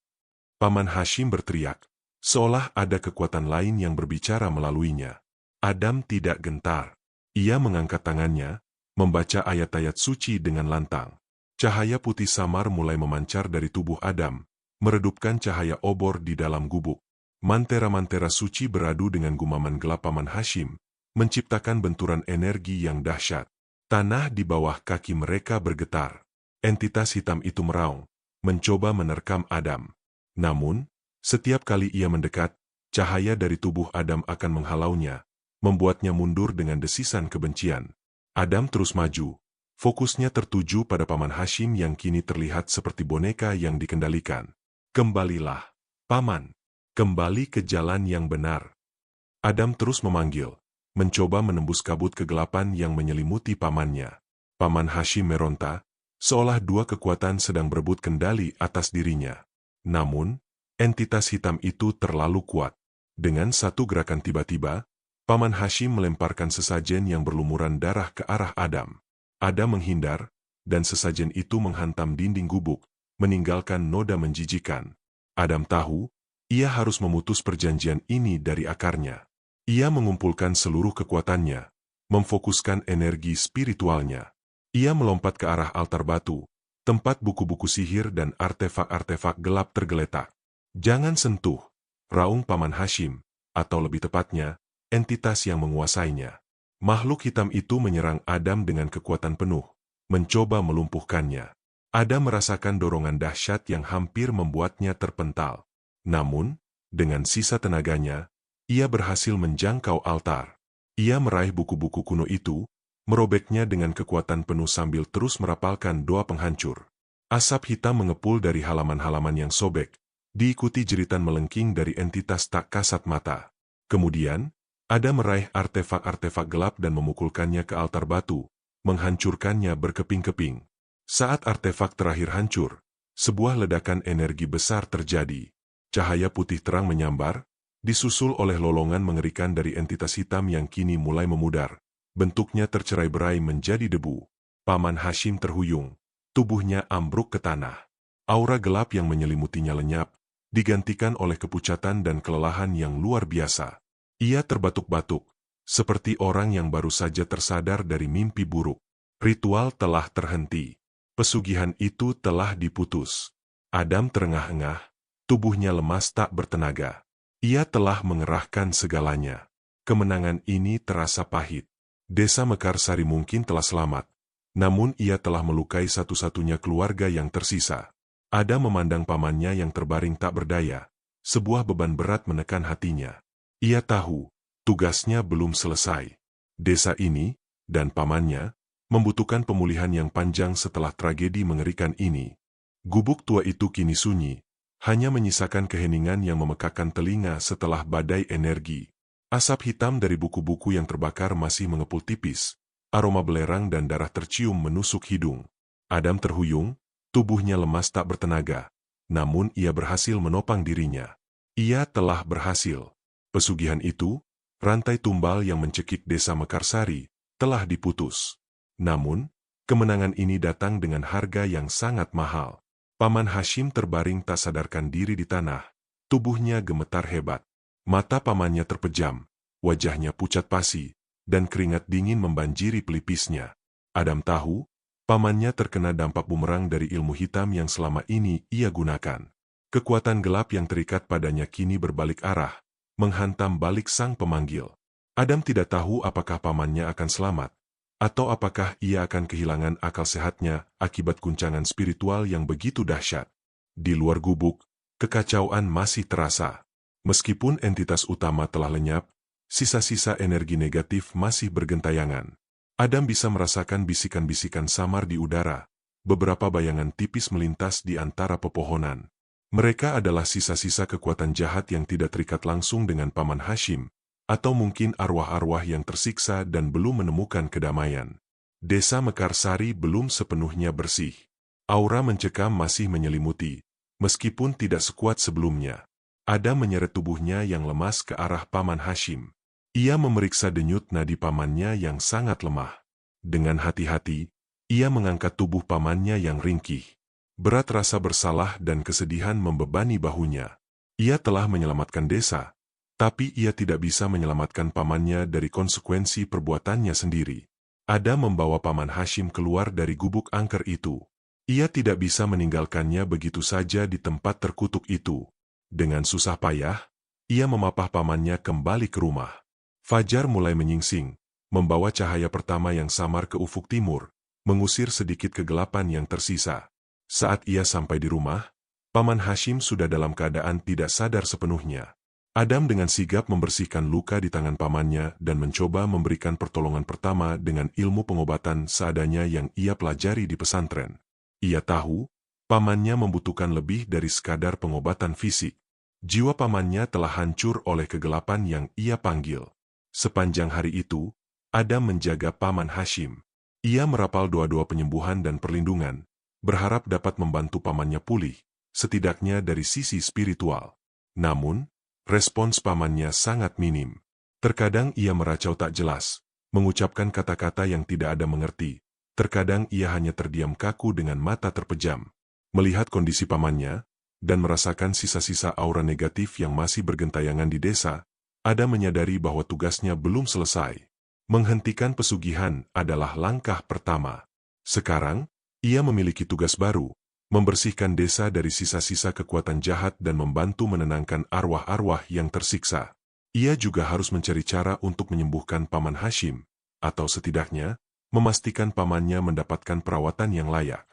S1: Paman Hashim berteriak, seolah ada kekuatan lain yang berbicara melaluinya. Adam tidak gentar. Ia mengangkat tangannya, membaca ayat-ayat suci dengan lantang. Cahaya putih samar mulai memancar dari tubuh Adam, meredupkan cahaya obor di dalam gubuk. Mantera-mantera suci beradu dengan gumaman gelap Paman Hashim, menciptakan benturan energi yang dahsyat. Tanah di bawah kaki mereka bergetar. Entitas hitam itu meraung, mencoba menerkam Adam. Namun, setiap kali ia mendekat, cahaya dari tubuh Adam akan menghalaunya, membuatnya mundur dengan desisan kebencian. Adam terus maju, fokusnya tertuju pada Paman Hashim yang kini terlihat seperti boneka yang dikendalikan. Kembalilah, Paman. Kembali ke jalan yang benar. Adam terus memanggil, mencoba menembus kabut kegelapan yang menyelimuti pamannya. Paman Hashim meronta, seolah dua kekuatan sedang berebut kendali atas dirinya. Namun, entitas hitam itu terlalu kuat. Dengan satu gerakan tiba-tiba, Paman Hashim melemparkan sesajen yang berlumuran darah ke arah Adam. Adam menghindar, dan sesajen itu menghantam dinding gubuk, meninggalkan noda menjijikan. Adam tahu, ia harus memutus perjanjian ini dari akarnya. Ia mengumpulkan seluruh kekuatannya, memfokuskan energi spiritualnya. Ia melompat ke arah altar batu, tempat buku-buku sihir dan artefak-artefak gelap tergeletak. Jangan sentuh, raung Paman Hashim, atau lebih tepatnya, entitas yang menguasainya. Makhluk hitam itu menyerang Adam dengan kekuatan penuh, mencoba melumpuhkannya. Adam merasakan dorongan dahsyat yang hampir membuatnya terpental. Namun, dengan sisa tenaganya, ia berhasil menjangkau altar. Ia meraih buku-buku kuno itu, merobeknya dengan kekuatan penuh sambil terus merapalkan doa penghancur. Asap hitam mengepul dari halaman-halaman yang sobek, diikuti jeritan melengking dari entitas tak kasat mata. Kemudian, Adam meraih artefak-artefak gelap dan memukulkannya ke altar batu, menghancurkannya berkeping-keping. Saat artefak terakhir hancur, sebuah ledakan energi besar terjadi. Cahaya putih terang menyambar, disusul oleh lolongan mengerikan dari entitas hitam yang kini mulai memudar. Bentuknya tercerai-berai menjadi debu. Paman Hashim terhuyung, tubuhnya ambruk ke tanah. Aura gelap yang menyelimutinya lenyap, digantikan oleh kepucatan dan kelelahan yang luar biasa. Ia terbatuk-batuk, seperti orang yang baru saja tersadar dari mimpi buruk. Ritual telah terhenti. Pesugihan itu telah diputus. Adam terengah-engah, tubuhnya lemas tak bertenaga. Ia telah mengerahkan segalanya. Kemenangan ini terasa pahit. Desa Mekarsari mungkin telah selamat, namun ia telah melukai satu-satunya keluarga yang tersisa. Adam memandang pamannya yang terbaring tak berdaya. Sebuah beban berat menekan hatinya. Ia tahu, tugasnya belum selesai. Desa ini, dan pamannya, membutuhkan pemulihan yang panjang setelah tragedi mengerikan ini. Gubuk tua itu kini sunyi, hanya menyisakan keheningan yang memekakkan telinga setelah badai energi. Asap hitam dari buku-buku yang terbakar masih mengepul tipis, aroma belerang dan darah tercium menusuk hidung. Adam terhuyung, tubuhnya lemas tak bertenaga, namun ia berhasil menopang dirinya. Ia telah berhasil. Pesugihan itu, rantai tumbal yang mencekik desa Mekarsari, telah diputus. Namun, kemenangan ini datang dengan harga yang sangat mahal. Paman Hashim terbaring tak sadarkan diri di tanah, tubuhnya gemetar hebat. Mata pamannya terpejam, wajahnya pucat pasi, dan keringat dingin membanjiri pelipisnya. Adam tahu, pamannya terkena dampak bumerang dari ilmu hitam yang selama ini ia gunakan. Kekuatan gelap yang terikat padanya kini berbalik arah, menghantam balik sang pemanggil. Adam tidak tahu apakah pamannya akan selamat, atau apakah ia akan kehilangan akal sehatnya akibat guncangan spiritual yang begitu dahsyat. Di luar gubuk, kekacauan masih terasa. Meskipun entitas utama telah lenyap, sisa-sisa energi negatif masih bergentayangan. Adam bisa merasakan bisikan-bisikan samar di udara, beberapa bayangan tipis melintas di antara pepohonan. Mereka adalah sisa-sisa kekuatan jahat yang tidak terikat langsung dengan Paman Hashim, atau mungkin arwah-arwah yang tersiksa dan belum menemukan kedamaian. Desa Mekarsari belum sepenuhnya bersih. Aura mencekam masih menyelimuti, meskipun tidak sekuat sebelumnya. Adam menyeret tubuhnya yang lemas ke arah Paman Hashim. Ia memeriksa denyut nadi pamannya yang sangat lemah. Dengan hati-hati, ia mengangkat tubuh pamannya yang ringkih. Berat rasa bersalah dan kesedihan membebani bahunya. Ia telah menyelamatkan desa, tapi ia tidak bisa menyelamatkan pamannya dari konsekuensi perbuatannya sendiri. Adam membawa Paman Hashim keluar dari gubuk angker itu. Ia tidak bisa meninggalkannya begitu saja di tempat terkutuk itu. Dengan susah payah, ia memapah pamannya kembali ke rumah. Fajar mulai menyingsing, membawa cahaya pertama yang samar ke ufuk timur, mengusir sedikit kegelapan yang tersisa. Saat ia sampai di rumah, Paman Hashim sudah dalam keadaan tidak sadar sepenuhnya. Adam dengan sigap membersihkan luka di tangan pamannya dan mencoba memberikan pertolongan pertama dengan ilmu pengobatan seadanya yang ia pelajari di pesantren. Ia tahu, pamannya membutuhkan lebih dari sekadar pengobatan fisik. Jiwa pamannya telah hancur oleh kegelapan yang ia panggil. Sepanjang hari itu, Adam menjaga Paman Hashim. Ia merapal doa-doa penyembuhan dan perlindungan, berharap dapat membantu pamannya pulih, setidaknya dari sisi spiritual. Namun, respons pamannya sangat minim. Terkadang ia meracau tak jelas, mengucapkan kata-kata yang tidak ada mengerti. Terkadang ia hanya terdiam kaku dengan mata terpejam. Melihat kondisi pamannya, dan merasakan sisa-sisa aura negatif yang masih bergentayangan di desa, Adam menyadari bahwa tugasnya belum selesai. Menghentikan pesugihan adalah langkah pertama. Sekarang, ia memiliki tugas baru, membersihkan desa dari sisa-sisa kekuatan jahat dan membantu menenangkan arwah-arwah yang tersiksa. Ia juga harus mencari cara untuk menyembuhkan Paman Hashim, atau setidaknya, memastikan pamannya mendapatkan perawatan yang layak.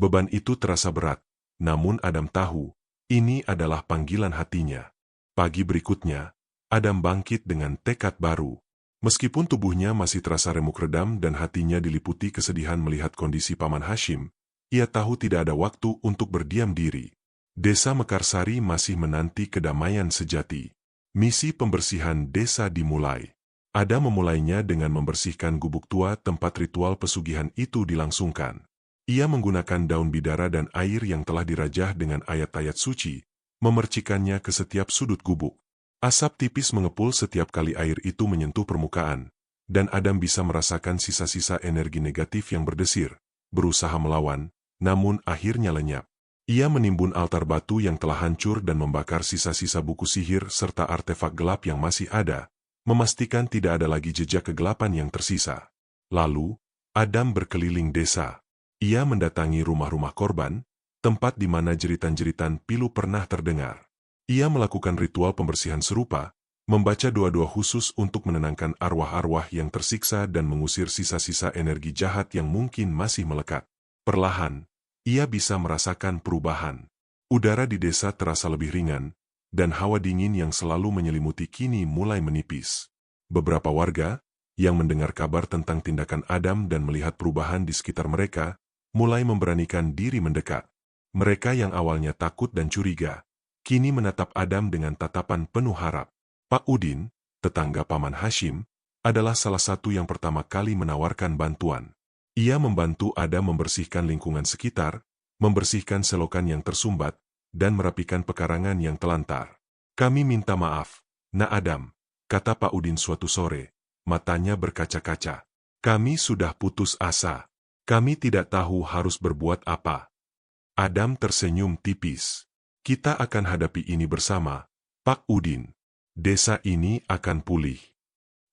S1: Beban itu terasa berat, namun Adam tahu, ini adalah panggilan hatinya. Pagi berikutnya, Adam bangkit dengan tekad baru. Meskipun tubuhnya masih terasa remuk redam dan hatinya diliputi kesedihan melihat kondisi Paman Hashim, ia tahu tidak ada waktu untuk berdiam diri. Desa Mekarsari masih menanti kedamaian sejati. Misi pembersihan desa dimulai. Adam memulainya dengan membersihkan gubuk tua tempat ritual pesugihan itu dilangsungkan. Ia menggunakan daun bidara dan air yang telah dirajah dengan ayat-ayat suci, memercikannya ke setiap sudut gubuk. Asap tipis mengepul setiap kali air itu menyentuh permukaan, dan Adam bisa merasakan sisa-sisa energi negatif yang berdesir, berusaha melawan, namun akhirnya lenyap. Ia menimbun altar batu yang telah hancur dan membakar sisa-sisa buku sihir serta artefak gelap yang masih ada, memastikan tidak ada lagi jejak kegelapan yang tersisa. Lalu, Adam berkeliling desa. Ia mendatangi rumah-rumah korban, tempat di mana jeritan-jeritan pilu pernah terdengar. Ia melakukan ritual pembersihan serupa, membaca doa-doa khusus untuk menenangkan arwah-arwah yang tersiksa dan mengusir sisa-sisa energi jahat yang mungkin masih melekat. Perlahan, ia bisa merasakan perubahan. Udara di desa terasa lebih ringan, dan hawa dingin yang selalu menyelimuti kini mulai menipis. Beberapa warga, yang mendengar kabar tentang tindakan Adam dan melihat perubahan di sekitar mereka, mulai memberanikan diri mendekat. Mereka yang awalnya takut dan curiga, kini menatap Adam dengan tatapan penuh harap. Pak Udin, tetangga Paman Hashim, adalah salah satu yang pertama kali menawarkan bantuan. Ia membantu Adam membersihkan lingkungan sekitar, membersihkan selokan yang tersumbat, dan merapikan pekarangan yang telantar. Kami minta maaf, Nak Adam, kata Pak Udin suatu sore, matanya berkaca-kaca. Kami sudah putus asa. Kami tidak tahu harus berbuat apa. Adam tersenyum tipis. Kita akan hadapi ini bersama, Pak Udin. Desa ini akan pulih.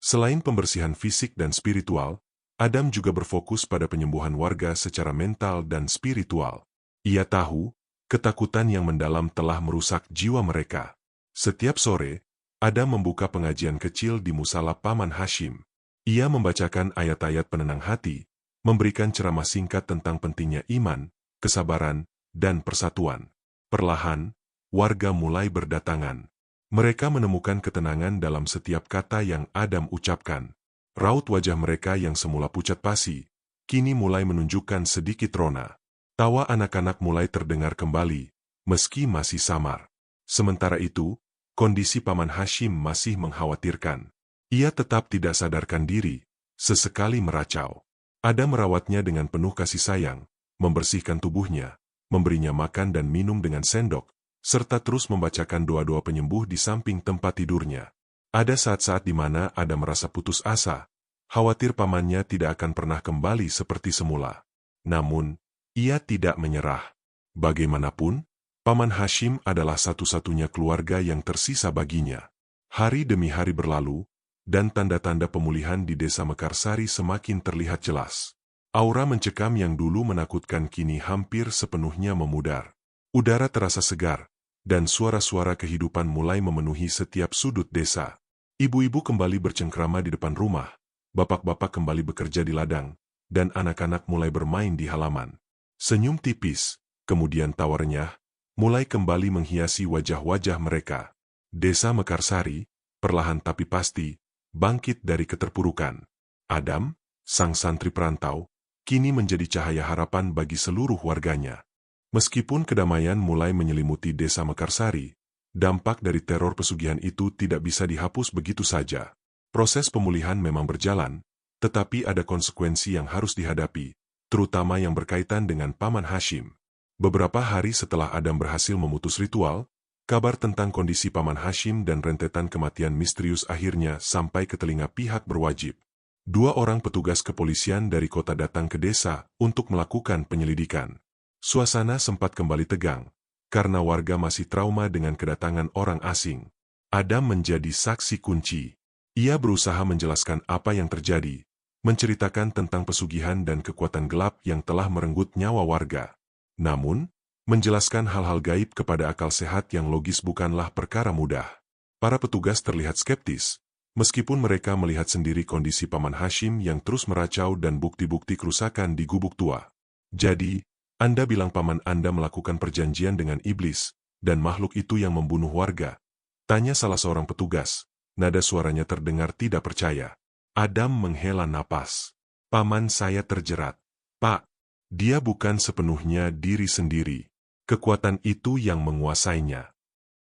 S1: Selain pembersihan fisik dan spiritual, Adam juga berfokus pada penyembuhan warga secara mental dan spiritual. Ia tahu, ketakutan yang mendalam telah merusak jiwa mereka. Setiap sore, Adam membuka pengajian kecil di musala Paman Hashim. Ia membacakan ayat-ayat penenang hati, memberikan ceramah singkat tentang pentingnya iman, kesabaran, dan persatuan. Perlahan, warga mulai berdatangan. Mereka menemukan ketenangan dalam setiap kata yang Adam ucapkan. Raut wajah mereka yang semula pucat pasi, kini mulai menunjukkan sedikit rona. Tawa anak-anak mulai terdengar kembali, meski masih samar. Sementara itu, kondisi Paman Hashim masih mengkhawatirkan. Ia tetap tidak sadarkan diri, sesekali meracau. Adam merawatnya dengan penuh kasih sayang, membersihkan tubuhnya, memberinya makan dan minum dengan sendok, serta terus membacakan doa-doa penyembuh di samping tempat tidurnya. Ada saat-saat di mana Adam merasa putus asa, khawatir pamannya tidak akan pernah kembali seperti semula. Namun, ia tidak menyerah. Bagaimanapun, Paman Hashim adalah satu-satunya keluarga yang tersisa baginya. Hari demi hari berlalu, dan tanda-tanda pemulihan di Desa Mekarsari semakin terlihat jelas. Aura mencekam yang dulu menakutkan kini hampir sepenuhnya memudar. Udara terasa segar, dan suara-suara kehidupan mulai memenuhi setiap sudut desa. Ibu-ibu kembali bercengkrama di depan rumah, bapak-bapak kembali bekerja di ladang, dan anak-anak mulai bermain di halaman. Senyum tipis, kemudian tawa renyah, mulai kembali menghiasi wajah-wajah mereka. Desa Mekarsari, perlahan tapi pasti, bangkit dari keterpurukan. Adam, sang santri perantau, kini menjadi cahaya harapan bagi seluruh warganya. Meskipun kedamaian mulai menyelimuti Desa Mekarsari, dampak dari teror pesugihan itu tidak bisa dihapus begitu saja. Proses pemulihan memang berjalan, tetapi ada konsekuensi yang harus dihadapi, terutama yang berkaitan dengan Paman Hashim. Beberapa hari setelah Adam berhasil memutus ritual, kabar tentang kondisi Paman Hashim dan rentetan kematian misterius akhirnya sampai ke telinga pihak berwajib. 2 orang petugas kepolisian dari kota datang ke desa untuk melakukan penyelidikan. Suasana sempat kembali tegang, karena warga masih trauma dengan kedatangan orang asing. Adam menjadi saksi kunci. Ia berusaha menjelaskan apa yang terjadi, menceritakan tentang pesugihan dan kekuatan gelap yang telah merenggut nyawa warga. Namun, menjelaskan hal-hal gaib kepada akal sehat yang logis bukanlah perkara mudah. Para petugas terlihat skeptis, meskipun mereka melihat sendiri kondisi Paman Hashim yang terus meracau dan bukti-bukti kerusakan di gubuk tua. Jadi, Anda bilang Paman Anda melakukan perjanjian dengan iblis, dan makhluk itu yang membunuh warga? Tanya salah seorang petugas, nada suaranya terdengar tidak percaya. Adam menghela napas. Paman saya terjerat. Pak, dia bukan sepenuhnya diri sendiri. Kekuatan itu yang menguasainya.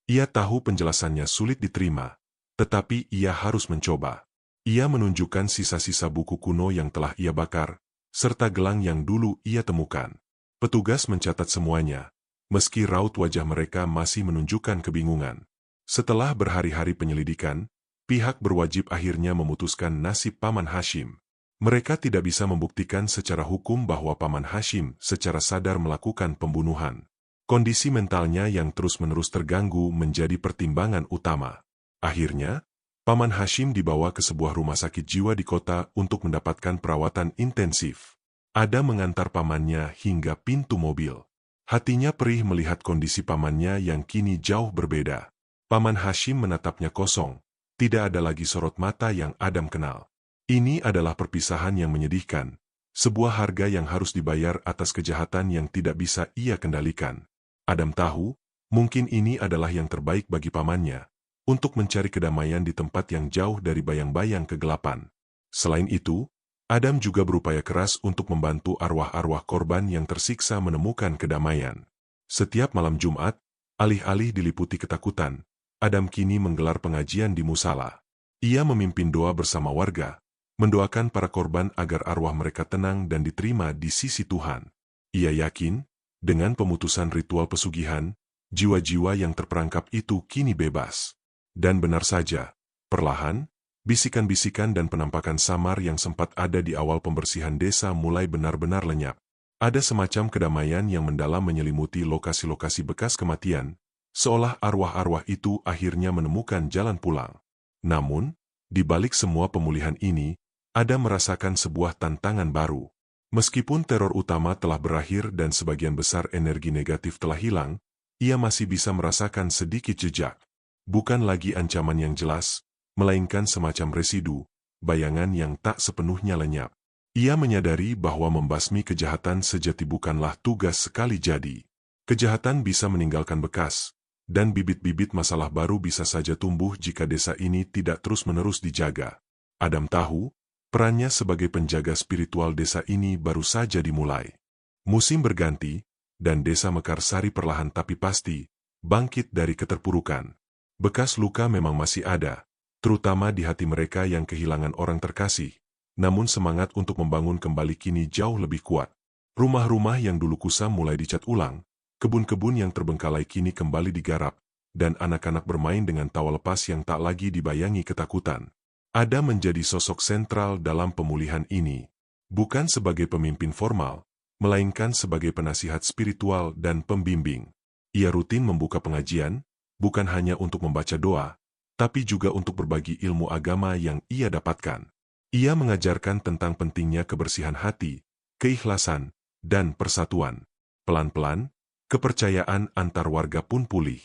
S1: Ia tahu penjelasannya sulit diterima, tetapi ia harus mencoba. Ia menunjukkan sisa-sisa buku kuno yang telah ia bakar, serta gelang yang dulu ia temukan. Petugas mencatat semuanya, meski raut wajah mereka masih menunjukkan kebingungan. Setelah berhari-hari penyelidikan, pihak berwajib akhirnya memutuskan nasib Paman Hashim. Mereka tidak bisa membuktikan secara hukum bahwa Paman Hashim secara sadar melakukan pembunuhan. Kondisi mentalnya yang terus-menerus terganggu menjadi pertimbangan utama. Akhirnya, Paman Hashim dibawa ke sebuah rumah sakit jiwa di kota untuk mendapatkan perawatan intensif. Adam mengantar pamannya hingga pintu mobil. Hatinya perih melihat kondisi pamannya yang kini jauh berbeda. Paman Hashim menatapnya kosong, tidak ada lagi sorot mata yang Adam kenal. Ini adalah perpisahan yang menyedihkan, sebuah harga yang harus dibayar atas kejahatan yang tidak bisa ia kendalikan. Adam tahu, mungkin ini adalah yang terbaik bagi pamannya, untuk mencari kedamaian di tempat yang jauh dari bayang-bayang kegelapan. Selain itu, Adam juga berupaya keras untuk membantu arwah-arwah korban yang tersiksa menemukan kedamaian. Setiap malam Jumat, alih-alih diliputi ketakutan, Adam kini menggelar pengajian di musala. Ia memimpin doa bersama warga, mendoakan para korban agar arwah mereka tenang dan diterima di sisi Tuhan. Ia yakin, dengan pemutusan ritual pesugihan, jiwa-jiwa yang terperangkap itu kini bebas. Dan benar saja, perlahan, bisikan-bisikan dan penampakan samar yang sempat ada di awal pembersihan desa mulai benar-benar lenyap. Ada semacam kedamaian yang mendalam menyelimuti lokasi-lokasi bekas kematian, seolah arwah-arwah itu akhirnya menemukan jalan pulang. Namun, di balik semua pemulihan ini, Adam merasakan sebuah tantangan baru. Meskipun teror utama telah berakhir dan sebagian besar energi negatif telah hilang, ia masih bisa merasakan sedikit jejak. Bukan lagi ancaman yang jelas, melainkan semacam residu, bayangan yang tak sepenuhnya lenyap. Ia menyadari bahwa membasmi kejahatan sejati bukanlah tugas sekali jadi. Kejahatan bisa meninggalkan bekas, dan bibit-bibit masalah baru bisa saja tumbuh jika desa ini tidak terus-menerus dijaga. Adam tahu, perannya sebagai penjaga spiritual desa ini baru saja dimulai. Musim berganti, dan Desa Mekarsari perlahan tapi pasti bangkit dari keterpurukan. Bekas luka memang masih ada, terutama di hati mereka yang kehilangan orang terkasih, namun semangat untuk membangun kembali kini jauh lebih kuat. Rumah-rumah yang dulu kusam mulai dicat ulang, kebun-kebun yang terbengkalai kini kembali digarap, dan anak-anak bermain dengan tawa lepas yang tak lagi dibayangi ketakutan. Adam menjadi sosok sentral dalam pemulihan ini, bukan sebagai pemimpin formal, melainkan sebagai penasihat spiritual dan pembimbing. Ia rutin membuka pengajian, bukan hanya untuk membaca doa, tapi juga untuk berbagi ilmu agama yang ia dapatkan. Ia mengajarkan tentang pentingnya kebersihan hati, keikhlasan, dan persatuan. Pelan-pelan, kepercayaan antar warga pun pulih.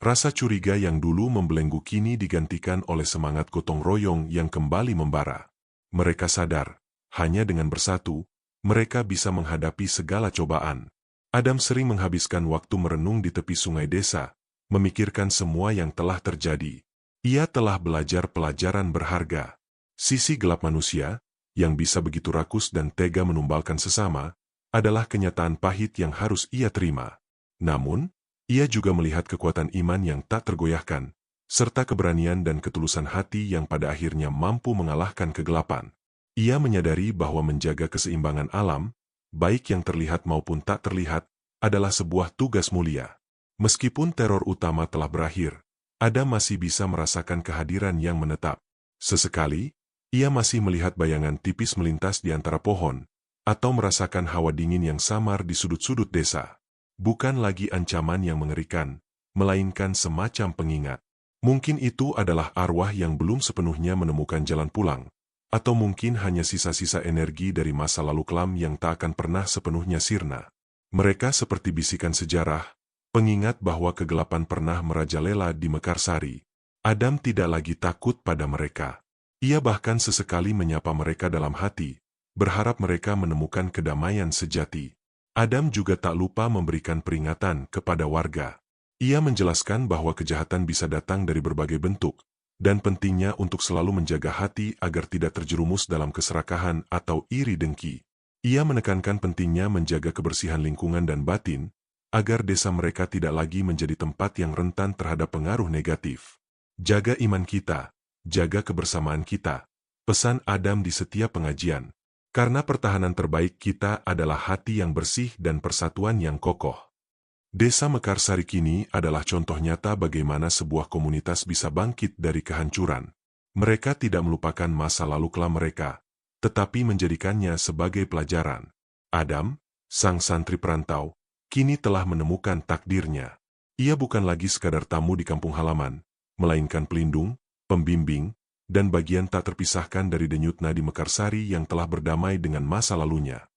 S1: Rasa curiga yang dulu membelenggu kini digantikan oleh semangat gotong royong yang kembali membara. Mereka sadar, hanya dengan bersatu, mereka bisa menghadapi segala cobaan. Adam sering menghabiskan waktu merenung di tepi sungai desa, memikirkan semua yang telah terjadi. Ia telah belajar pelajaran berharga. Sisi gelap manusia, yang bisa begitu rakus dan tega menumbalkan sesama, adalah kenyataan pahit yang harus ia terima. Namun, ia juga melihat kekuatan iman yang tak tergoyahkan, serta keberanian dan ketulusan hati yang pada akhirnya mampu mengalahkan kegelapan. Ia menyadari bahwa menjaga keseimbangan alam, baik yang terlihat maupun tak terlihat, adalah sebuah tugas mulia. Meskipun teror utama telah berakhir, Adam masih bisa merasakan kehadiran yang menetap. Sesekali, ia masih melihat bayangan tipis melintas di antara pohon, atau merasakan hawa dingin yang samar di sudut-sudut desa. Bukan lagi ancaman yang mengerikan, melainkan semacam pengingat. Mungkin itu adalah arwah yang belum sepenuhnya menemukan jalan pulang, atau mungkin hanya sisa-sisa energi dari masa lalu kelam yang tak akan pernah sepenuhnya sirna. Mereka seperti bisikan sejarah, pengingat bahwa kegelapan pernah merajalela di Mekarsari. Adam tidak lagi takut pada mereka. Ia bahkan sesekali menyapa mereka dalam hati, berharap mereka menemukan kedamaian sejati. Adam juga tak lupa memberikan peringatan kepada warga. Ia menjelaskan bahwa kejahatan bisa datang dari berbagai bentuk, dan pentingnya untuk selalu menjaga hati agar tidak terjerumus dalam keserakahan atau iri dengki. Ia menekankan pentingnya menjaga kebersihan lingkungan dan batin, agar desa mereka tidak lagi menjadi tempat yang rentan terhadap pengaruh negatif. Jaga iman kita, jaga kebersamaan kita, pesan Adam di setiap pengajian. Karena pertahanan terbaik kita adalah hati yang bersih dan persatuan yang kokoh. Desa Mekarsari kini adalah contoh nyata bagaimana sebuah komunitas bisa bangkit dari kehancuran. Mereka tidak melupakan masa lalu kelam mereka, tetapi menjadikannya sebagai pelajaran. Adam, sang santri perantau, kini telah menemukan takdirnya. Ia bukan lagi sekadar tamu di kampung halaman, melainkan pelindung, pembimbing, dan bagian tak terpisahkan dari denyut nadi Mekarsari yang telah berdamai dengan masa lalunya.